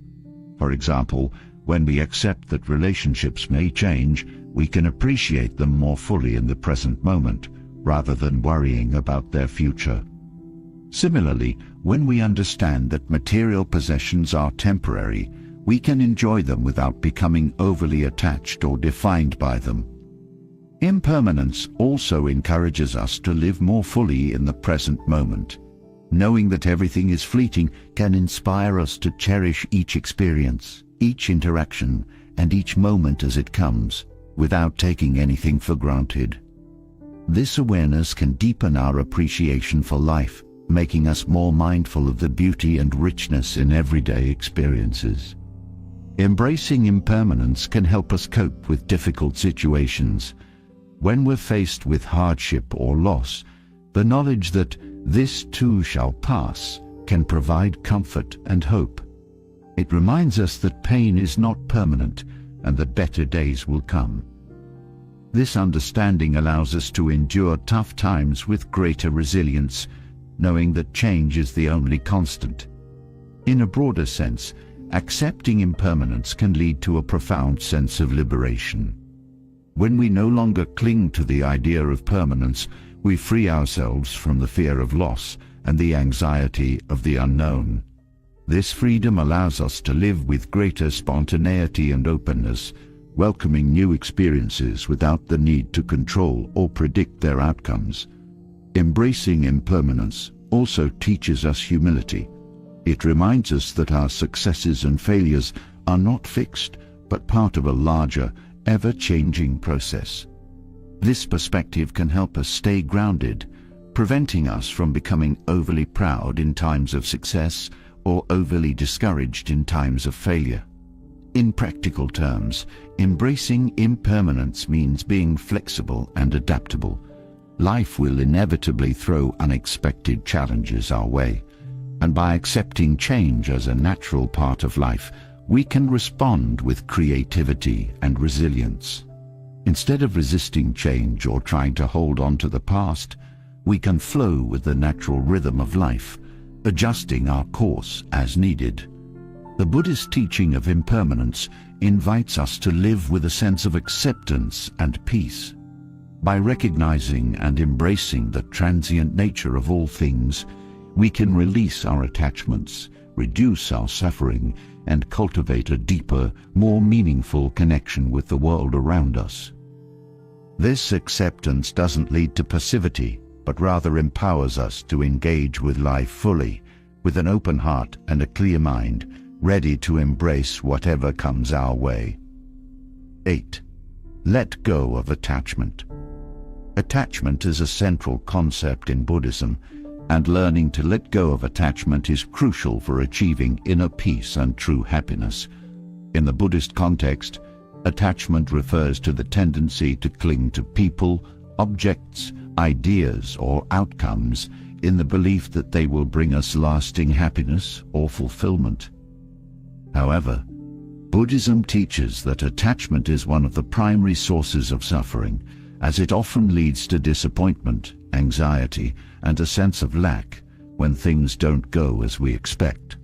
For example, when we accept that relationships may change, we can appreciate them more fully in the present moment, rather than worrying about their future. Similarly, when we understand that material possessions are temporary, we can enjoy them without becoming overly attached or defined by them. Impermanence also encourages us to live more fully in the present moment. Knowing that everything is fleeting can inspire us to cherish each experience, each interaction, and each moment as it comes, without taking anything for granted. This awareness can deepen our appreciation for life making us more mindful of the beauty and richness in everyday experiences. Embracing impermanence can help us cope with difficult situations. When we're faced with hardship or loss, the knowledge that this too shall pass can provide comfort and hope. It reminds us that pain is not permanent and that better days will come. This understanding allows us to endure tough times with greater resilience, knowing that change is the only constant. In a broader sense, accepting impermanence can lead to a profound sense of liberation. When we no longer cling to the idea of permanence, we free ourselves from the fear of loss and the anxiety of the unknown. This freedom allows us to live with greater spontaneity and openness, welcoming new experiences without the need to control or predict their outcomes. Embracing impermanence also teaches us humility. It reminds us that our successes and failures are not fixed, but part of a larger, ever-changing process. This perspective can help us stay grounded, preventing us from becoming overly proud in times of success or overly discouraged in times of failure. In practical terms, embracing impermanence means being flexible and adaptable. Life will inevitably throw unexpected challenges our way, and by accepting change as a natural part of life, we can respond with creativity and resilience. Instead of resisting change or trying to hold on to the past, we can flow with the natural rhythm of life, adjusting our course as needed. The Buddhist teaching of impermanence invites us to live with a sense of acceptance and peace. By recognizing and embracing the transient nature of all things, we can release our attachments, reduce our suffering, and cultivate a deeper, more meaningful connection with the world around us. This acceptance doesn't lead to passivity, but rather empowers us to engage with life fully, with an open heart and a clear mind, ready to embrace whatever comes our way. 8. Let go of attachment. Attachment is a central concept in Buddhism, and learning to let go of attachment is crucial for achieving inner peace and true happiness. In the Buddhist context, attachment refers to the tendency to cling to people, objects, ideas, or outcomes in the belief that they will bring us lasting happiness or fulfillment. However, Buddhism teaches that attachment is one of the primary sources of suffering, as it often leads to disappointment, anxiety, and a sense of lack when things don't go as we expect.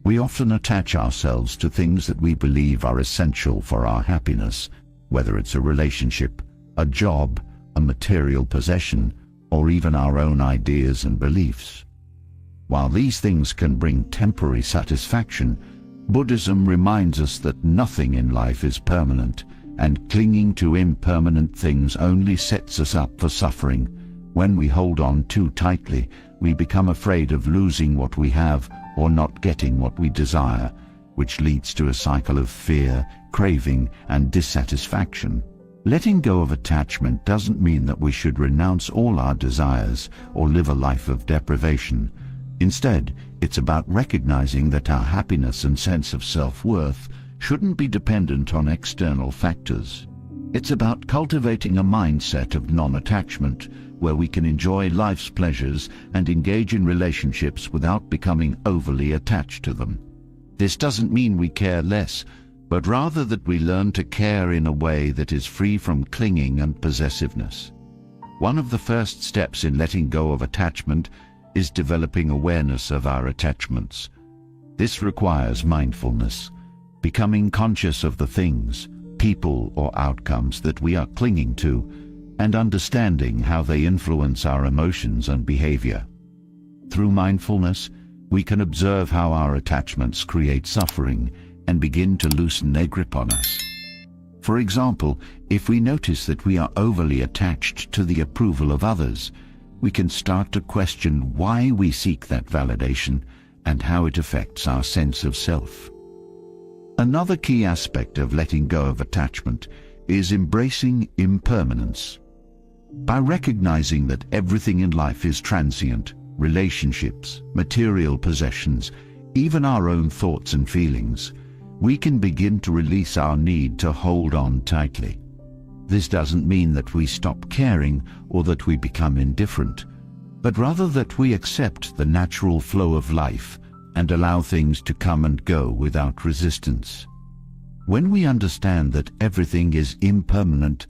We often attach ourselves to things that we believe are essential for our happiness, whether it's a relationship, a job, a material possession, or even our own ideas and beliefs. While these things can bring temporary satisfaction, Buddhism reminds us that nothing in life is permanent, and clinging to impermanent things only sets us up for suffering. When we hold on too tightly, we become afraid of losing what we have or not getting what we desire, which leads to a cycle of fear, craving, and dissatisfaction. Letting go of attachment doesn't mean that we should renounce all our desires or live a life of deprivation. Instead, it's about recognizing that our happiness and sense of self-worth shouldn't be dependent on external factors. It's about cultivating a mindset of non-attachment, where we can enjoy life's pleasures and engage in relationships without becoming overly attached to them. This doesn't mean we care less, but rather that we learn to care in a way that is free from clinging and possessiveness. One of the first steps in letting go of attachment is developing awareness of our attachments. This requires mindfulness, becoming conscious of the things, people, or outcomes that we are clinging to, and understanding how they influence our emotions and behavior. Through mindfulness, we can observe how our attachments create suffering and begin to loosen their grip on us. For example, if we notice that we are overly attached to the approval of others, we can start to question why we seek that validation and how it affects our sense of self. Another key aspect of letting go of attachment is embracing impermanence. By recognizing that everything in life is transient, relationships, material possessions, even our own thoughts and feelings, we can begin to release our need to hold on tightly. This doesn't mean that we stop caring or that we become indifferent, but rather that we accept the natural flow of life and allow things to come and go without resistance. When we understand that everything is impermanent,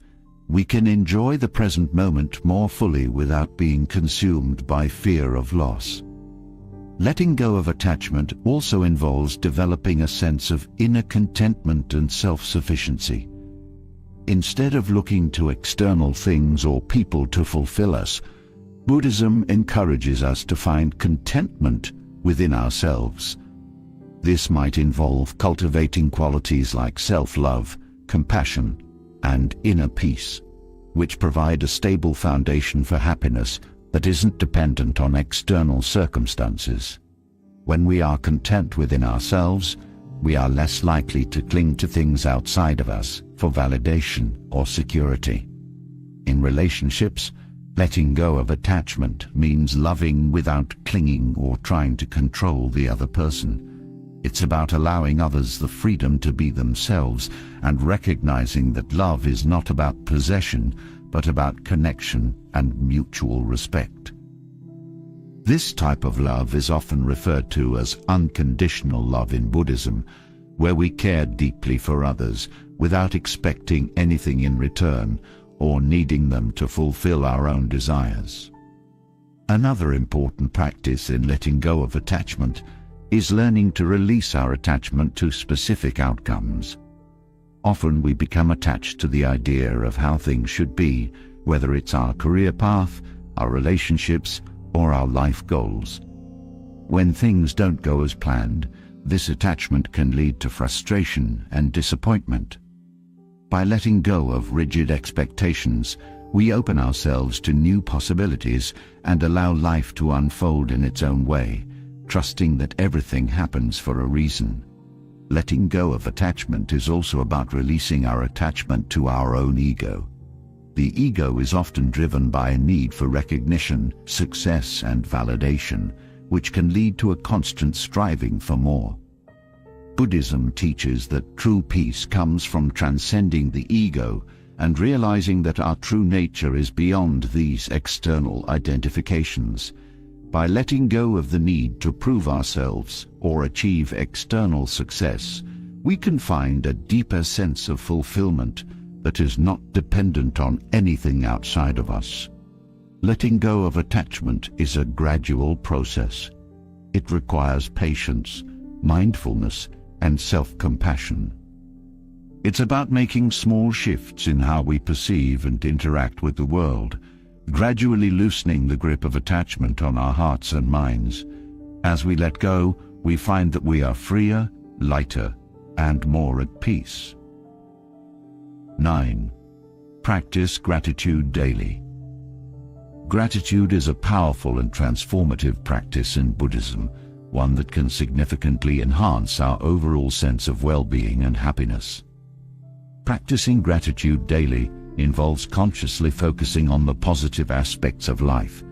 we can enjoy the present moment more fully without being consumed by fear of loss. Letting go of attachment also involves developing a sense of inner contentment and self-sufficiency. Instead of looking to external things or people to fulfill us, Buddhism encourages us to find contentment within ourselves. This might involve cultivating qualities like self-love, compassion, and inner peace, which provide a stable foundation for happiness that isn't dependent on external circumstances. When we are content within ourselves, we are less likely to cling to things outside of us for validation or security. In relationships, letting go of attachment means loving without clinging or trying to control the other person. It's about allowing others the freedom to be themselves and recognizing that love is not about possession, but about connection and mutual respect. This type of love is often referred to as unconditional love in Buddhism, where we care deeply for others without expecting anything in return or needing them to fulfill our own desires. Another important practice in letting go of attachment is learning to release our attachment to specific outcomes. Often we become attached to the idea of how things should be, whether it's our career path, our relationships, or our life goals. When things don't go as planned, this attachment can lead to frustration and disappointment. By letting go of rigid expectations, we open ourselves to new possibilities and allow life to unfold in its own way, trusting that everything happens for a reason. Letting go of attachment is also about releasing our attachment to our own ego. The ego is often driven by a need for recognition, success, and validation, which can lead to a constant striving for more. Buddhism teaches that true peace comes from transcending the ego and realizing that our true nature is beyond these external identifications. By letting go of the need to prove ourselves or achieve external success, we can find a deeper sense of fulfillment that is not dependent on anything outside of us. Letting go of attachment is a gradual process. It requires patience, mindfulness, and self-compassion. It's about making small shifts in how we perceive and interact with the world, gradually loosening the grip of attachment on our hearts and minds. As we let go, we find that we are freer, lighter, and more at peace. 9. Practice gratitude daily. Gratitude is a powerful and transformative practice in Buddhism, one that can significantly enhance our overall sense of well-being and happiness. Practicing gratitude daily involves consciously focusing on the positive aspects of life,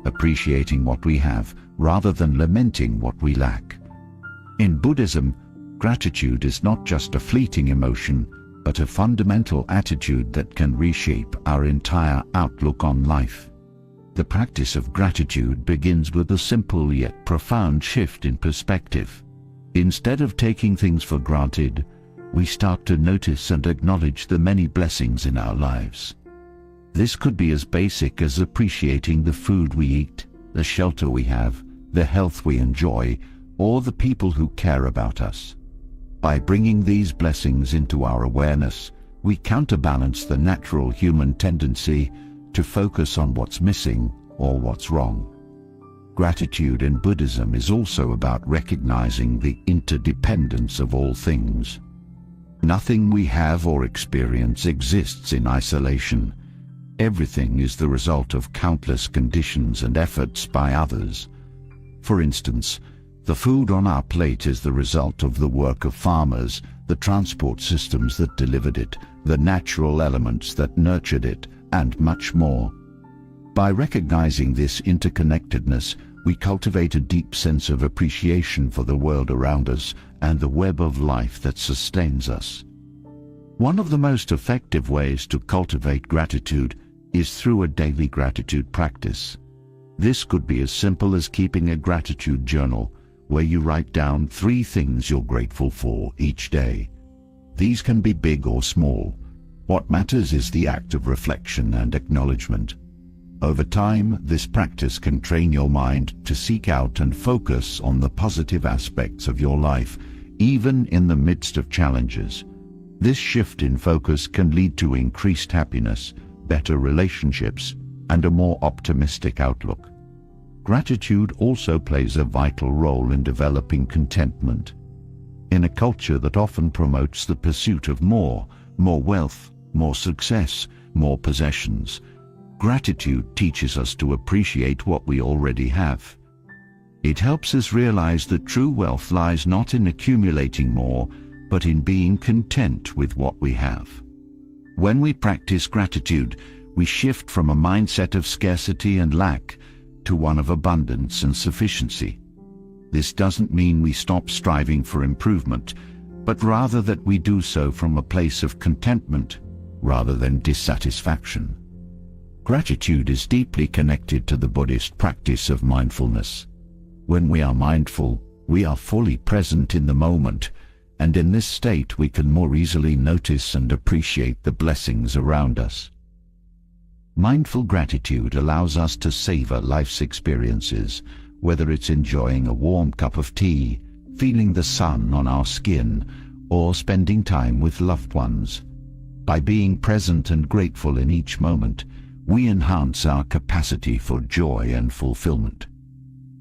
appreciating what we have rather than lamenting what we lack. In Buddhism, gratitude is not just a fleeting emotion, but a fundamental attitude that can reshape our entire outlook on life. The practice of gratitude begins with a simple yet profound shift in perspective. Instead of taking things for granted, we start to notice and acknowledge the many blessings in our lives. This could be as basic as appreciating the food we eat, the shelter we have, the health we enjoy, or the people who care about us. By bringing these blessings into our awareness, we counterbalance the natural human tendency to focus on what's missing or what's wrong. Gratitude in Buddhism is also about recognizing the interdependence of all things. Nothing we have or experience exists in isolation. Everything is the result of countless conditions and efforts by others. For instance, the food on our plate is the result of the work of farmers, the transport systems that delivered it, the natural elements that nurtured it, and much more. By recognizing this interconnectedness, we cultivate a deep sense of appreciation for the world around us and the web of life that sustains us. One of the most effective ways to cultivate gratitude is through a daily gratitude practice. This could be as simple as keeping a gratitude journal where you write down 3 things you're grateful for each day. These can be big or small. What matters is the act of reflection and acknowledgement. Over time, this practice can train your mind to seek out and focus on the positive aspects of your life, even in the midst of challenges. This shift in focus can lead to increased happiness, better relationships, and a more optimistic outlook. Gratitude also plays a vital role in developing contentment. In a culture that often promotes the pursuit of more wealth, more success, more possessions, gratitude teaches us to appreciate what we already have. It helps us realize that true wealth lies not in accumulating more, but in being content with what we have. When we practice gratitude, we shift from a mindset of scarcity and lack to one of abundance and sufficiency. This doesn't mean we stop striving for improvement, but rather that we do so from a place of contentment rather than dissatisfaction. Gratitude is deeply connected to the Buddhist practice of mindfulness. When we are mindful, we are fully present in the moment, and in this state we can more easily notice and appreciate the blessings around us. Mindful gratitude allows us to savor life's experiences, whether it's enjoying a warm cup of tea, feeling the sun on our skin, or spending time with loved ones. By being present and grateful in each moment, we enhance our capacity for joy and fulfillment.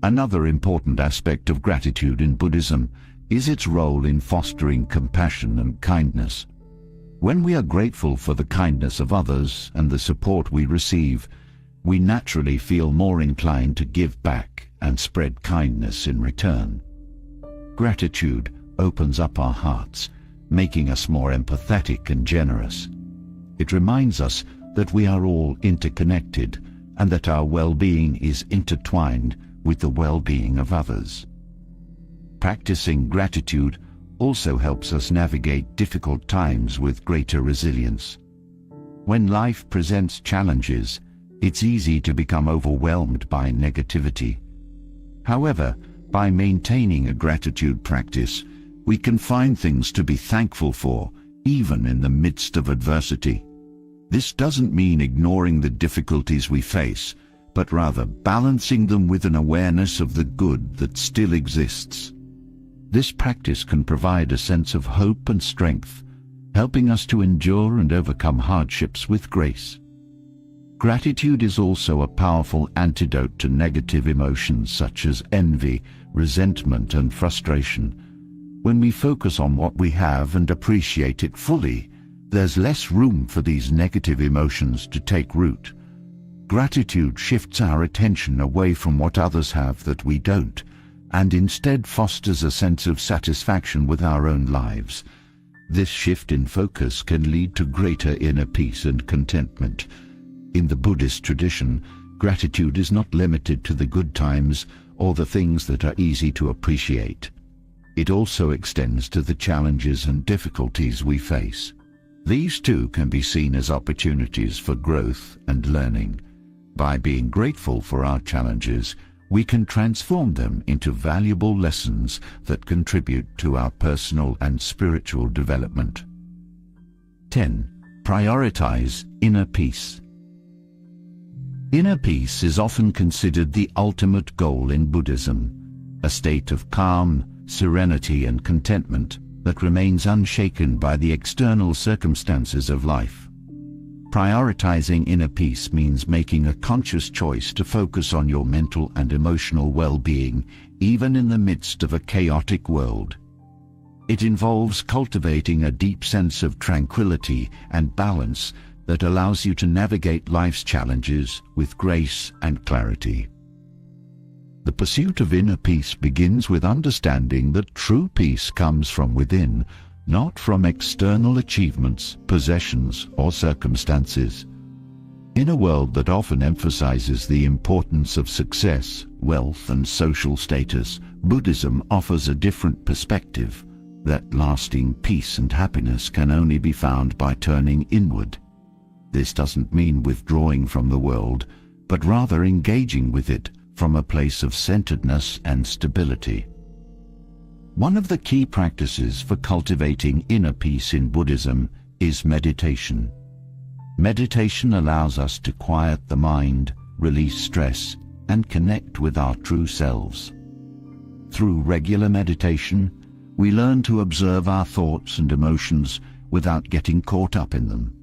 Another important aspect of gratitude in Buddhism is its role in fostering compassion and kindness. When we are grateful for the kindness of others and the support we receive, we naturally feel more inclined to give back and spread kindness in return. Gratitude opens up our hearts, making us more empathetic and generous. It reminds us that we are all interconnected and that our well-being is intertwined with the well-being of others. Practicing gratitude also helps us navigate difficult times with greater resilience. When life presents challenges, it's easy to become overwhelmed by negativity. However, by maintaining a gratitude practice, we can find things to be thankful for, even in the midst of adversity. This doesn't mean ignoring the difficulties we face, but rather balancing them with an awareness of the good that still exists. This practice can provide a sense of hope and strength, helping us to endure and overcome hardships with grace. Gratitude is also a powerful antidote to negative emotions such as envy, resentment, and frustration. When we focus on what we have and appreciate it fully, there's less room for these negative emotions to take root. Gratitude shifts our attention away from what others have that we don't, and instead fosters a sense of satisfaction with our own lives. This shift in focus can lead to greater inner peace and contentment. In the Buddhist tradition, gratitude is not limited to the good times or the things that are easy to appreciate. It also extends to the challenges and difficulties we face. These too can be seen as opportunities for growth and learning. By being grateful for our challenges, we can transform them into valuable lessons that contribute to our personal and spiritual development. 10. Prioritize inner peace. Inner peace is often considered the ultimate goal in Buddhism, a state of calm, serenity, and contentment that remains unshaken by the external circumstances of life. Prioritizing inner peace means making a conscious choice to focus on your mental and emotional well-being, even in the midst of a chaotic world. It involves cultivating a deep sense of tranquility and balance that allows you to navigate life's challenges with grace and clarity. The pursuit of inner peace begins with understanding that true peace comes from within, not from external achievements, possessions, or circumstances. In a world that often emphasizes the importance of success, wealth, and social status, Buddhism offers a different perspective, that lasting peace and happiness can only be found by turning inward. This doesn't mean withdrawing from the world, but rather engaging with it from a place of centeredness and stability. One of the key practices for cultivating inner peace in Buddhism is meditation. Meditation allows us to quiet the mind, release stress, and connect with our true selves. Through regular meditation, we learn to observe our thoughts and emotions without getting caught up in them.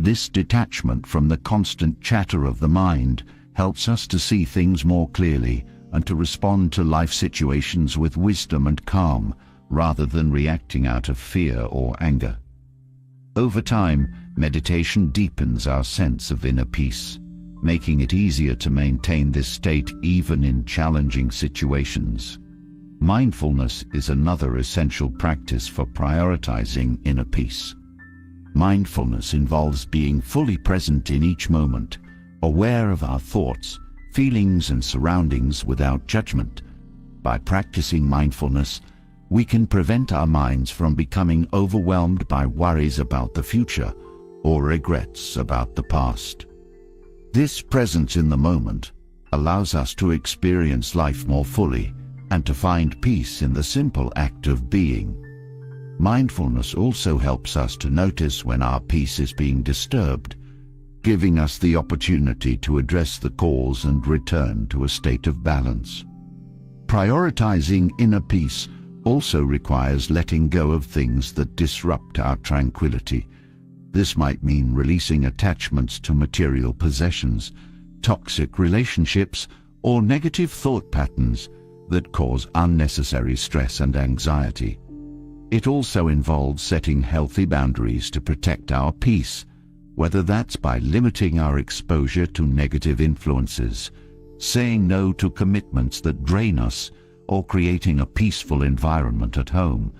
This detachment from the constant chatter of the mind helps us to see things more clearly and to respond to life situations with wisdom and calm, rather than reacting out of fear or anger. Over time, meditation deepens our sense of inner peace, making it easier to maintain this state even in challenging situations. Mindfulness is another essential practice for prioritizing inner peace. Mindfulness involves being fully present in each moment, aware of our thoughts, feelings, and surroundings without judgment. By practicing mindfulness, we can prevent our minds from becoming overwhelmed by worries about the future or regrets about the past. This presence in the moment allows us to experience life more fully and to find peace in the simple act of being. Mindfulness also helps us to notice when our peace is being disturbed, giving us the opportunity to address the cause and return to a state of balance. Prioritizing inner peace also requires letting go of things that disrupt our tranquility. This might mean releasing attachments to material possessions, toxic relationships, or negative thought patterns that cause unnecessary stress and anxiety. It also involves setting healthy boundaries to protect our peace, whether that's by limiting our exposure to negative influences, saying no to commitments that drain us, or creating a peaceful environment at home.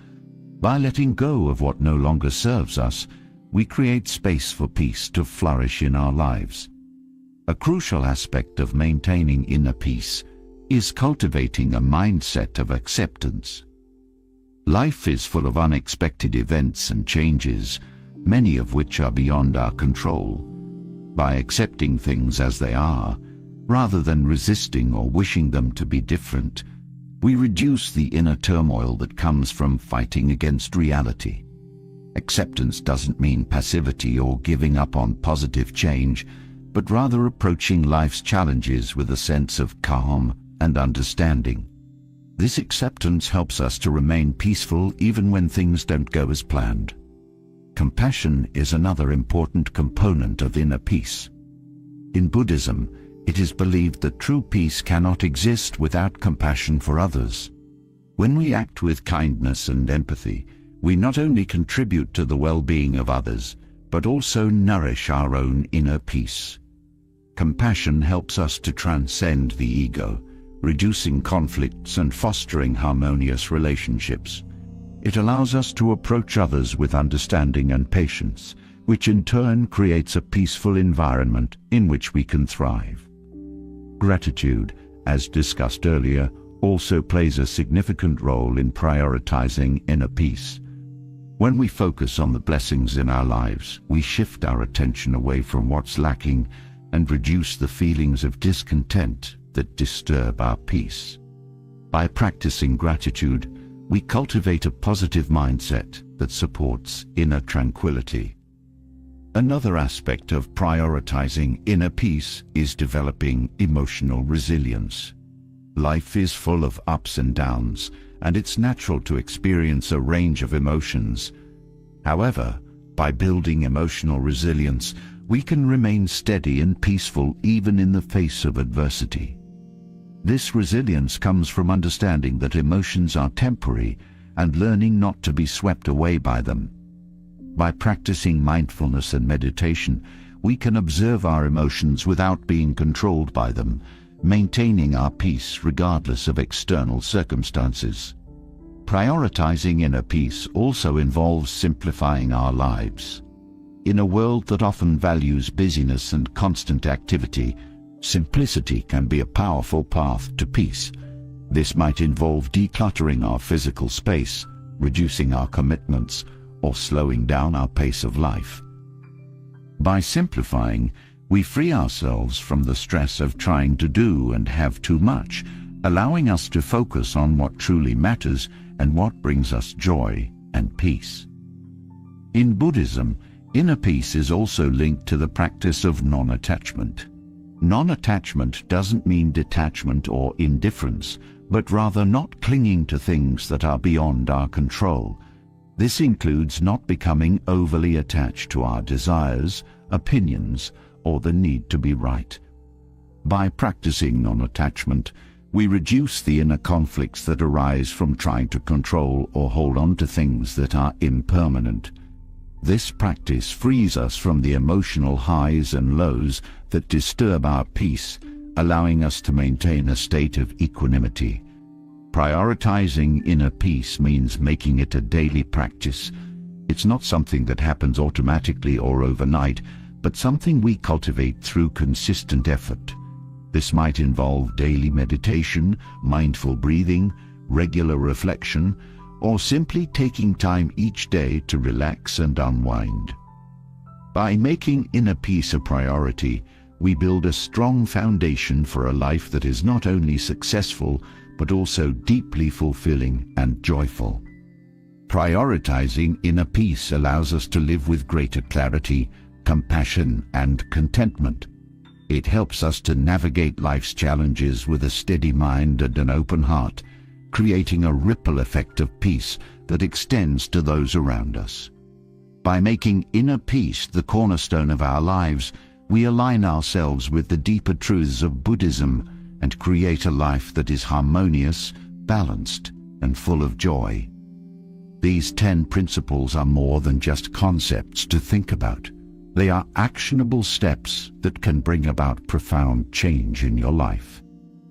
By letting go of what no longer serves us, we create space for peace to flourish in our lives. A crucial aspect of maintaining inner peace is cultivating a mindset of acceptance. Life is full of unexpected events and changes, many of which are beyond our control. By accepting things as they are, rather than resisting or wishing them to be different, we reduce the inner turmoil that comes from fighting against reality. Acceptance doesn't mean passivity or giving up on positive change, but rather approaching life's challenges with a sense of calm and understanding. This acceptance helps us to remain peaceful even when things don't go as planned. Compassion is another important component of inner peace. In Buddhism, it is believed that true peace cannot exist without compassion for others. When we act with kindness and empathy, we not only contribute to the well-being of others, but also nourish our own inner peace. Compassion helps us to transcend the ego, reducing conflicts and fostering harmonious relationships. It allows us to approach others with understanding and patience, which in turn creates a peaceful environment in which we can thrive. Gratitude, as discussed earlier, also plays a significant role in prioritizing inner peace. When we focus on the blessings in our lives, we shift our attention away from what's lacking and reduce the feelings of discontent that disturb our peace. By practicing gratitude, we cultivate a positive mindset that supports inner tranquility. Another aspect of prioritizing inner peace is developing emotional resilience. Life is full of ups and downs, and it's natural to experience a range of emotions. However, by building emotional resilience, we can remain steady and peaceful even in the face of adversity. This resilience comes from understanding that emotions are temporary and learning not to be swept away by them. By practicing mindfulness and meditation, we can observe our emotions without being controlled by them, maintaining our peace regardless of external circumstances. Prioritizing inner peace also involves simplifying our lives. In a world that often values busyness and constant activity, simplicity can be a powerful path to peace. This might involve decluttering our physical space, reducing our commitments, or slowing down our pace of life. By simplifying, we free ourselves from the stress of trying to do and have too much, allowing us to focus on what truly matters and what brings us joy and peace. In Buddhism, inner peace is also linked to the practice of non-attachment. Non-attachment doesn't mean detachment or indifference, but rather not clinging to things that are beyond our control. This includes not becoming overly attached to our desires, opinions, or the need to be right. By practicing non-attachment, we reduce the inner conflicts that arise from trying to control or hold on to things that are impermanent. This practice frees us from the emotional highs and lows that disturb our peace, allowing us to maintain a state of equanimity. Prioritizing inner peace means making it a daily practice. It's not something that happens automatically or overnight, but something we cultivate through consistent effort. This might involve daily meditation, mindful breathing, regular reflection, or simply taking time each day to relax and unwind. By making inner peace a priority, we build a strong foundation for a life that is not only successful, but also deeply fulfilling and joyful. Prioritizing inner peace allows us to live with greater clarity, compassion, and contentment. It helps us to navigate life's challenges with a steady mind and an open heart, creating a ripple effect of peace that extends to those around us. By making inner peace the cornerstone of our lives, we align ourselves with the deeper truths of Buddhism and create a life that is harmonious, balanced, and full of joy. These 10 principles are more than just concepts to think about. They are actionable steps that can bring about profound change in your life.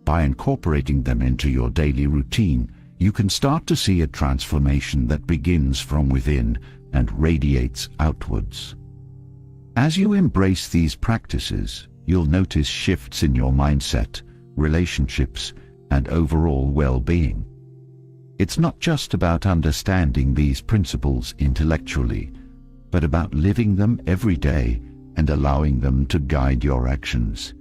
By incorporating them into your daily routine, you can start to see a transformation that begins from within and radiates outwards. As you embrace these practices, you'll notice shifts in your mindset, relationships, and overall well-being. It's not just about understanding these principles intellectually, but about living them every day and allowing them to guide your actions.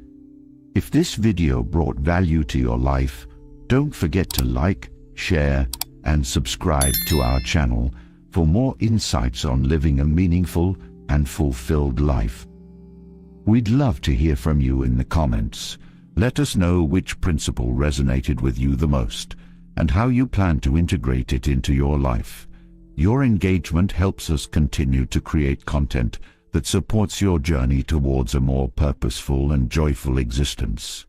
If this video brought value to your life, don't forget to like, share, and subscribe to our channel for more insights on living a meaningful and fulfilled life. We'd love to hear from you in the comments. Let us know which principle resonated with you the most and how you plan to integrate it into your life. Your engagement helps us continue to create content that supports your journey towards a more purposeful and joyful existence.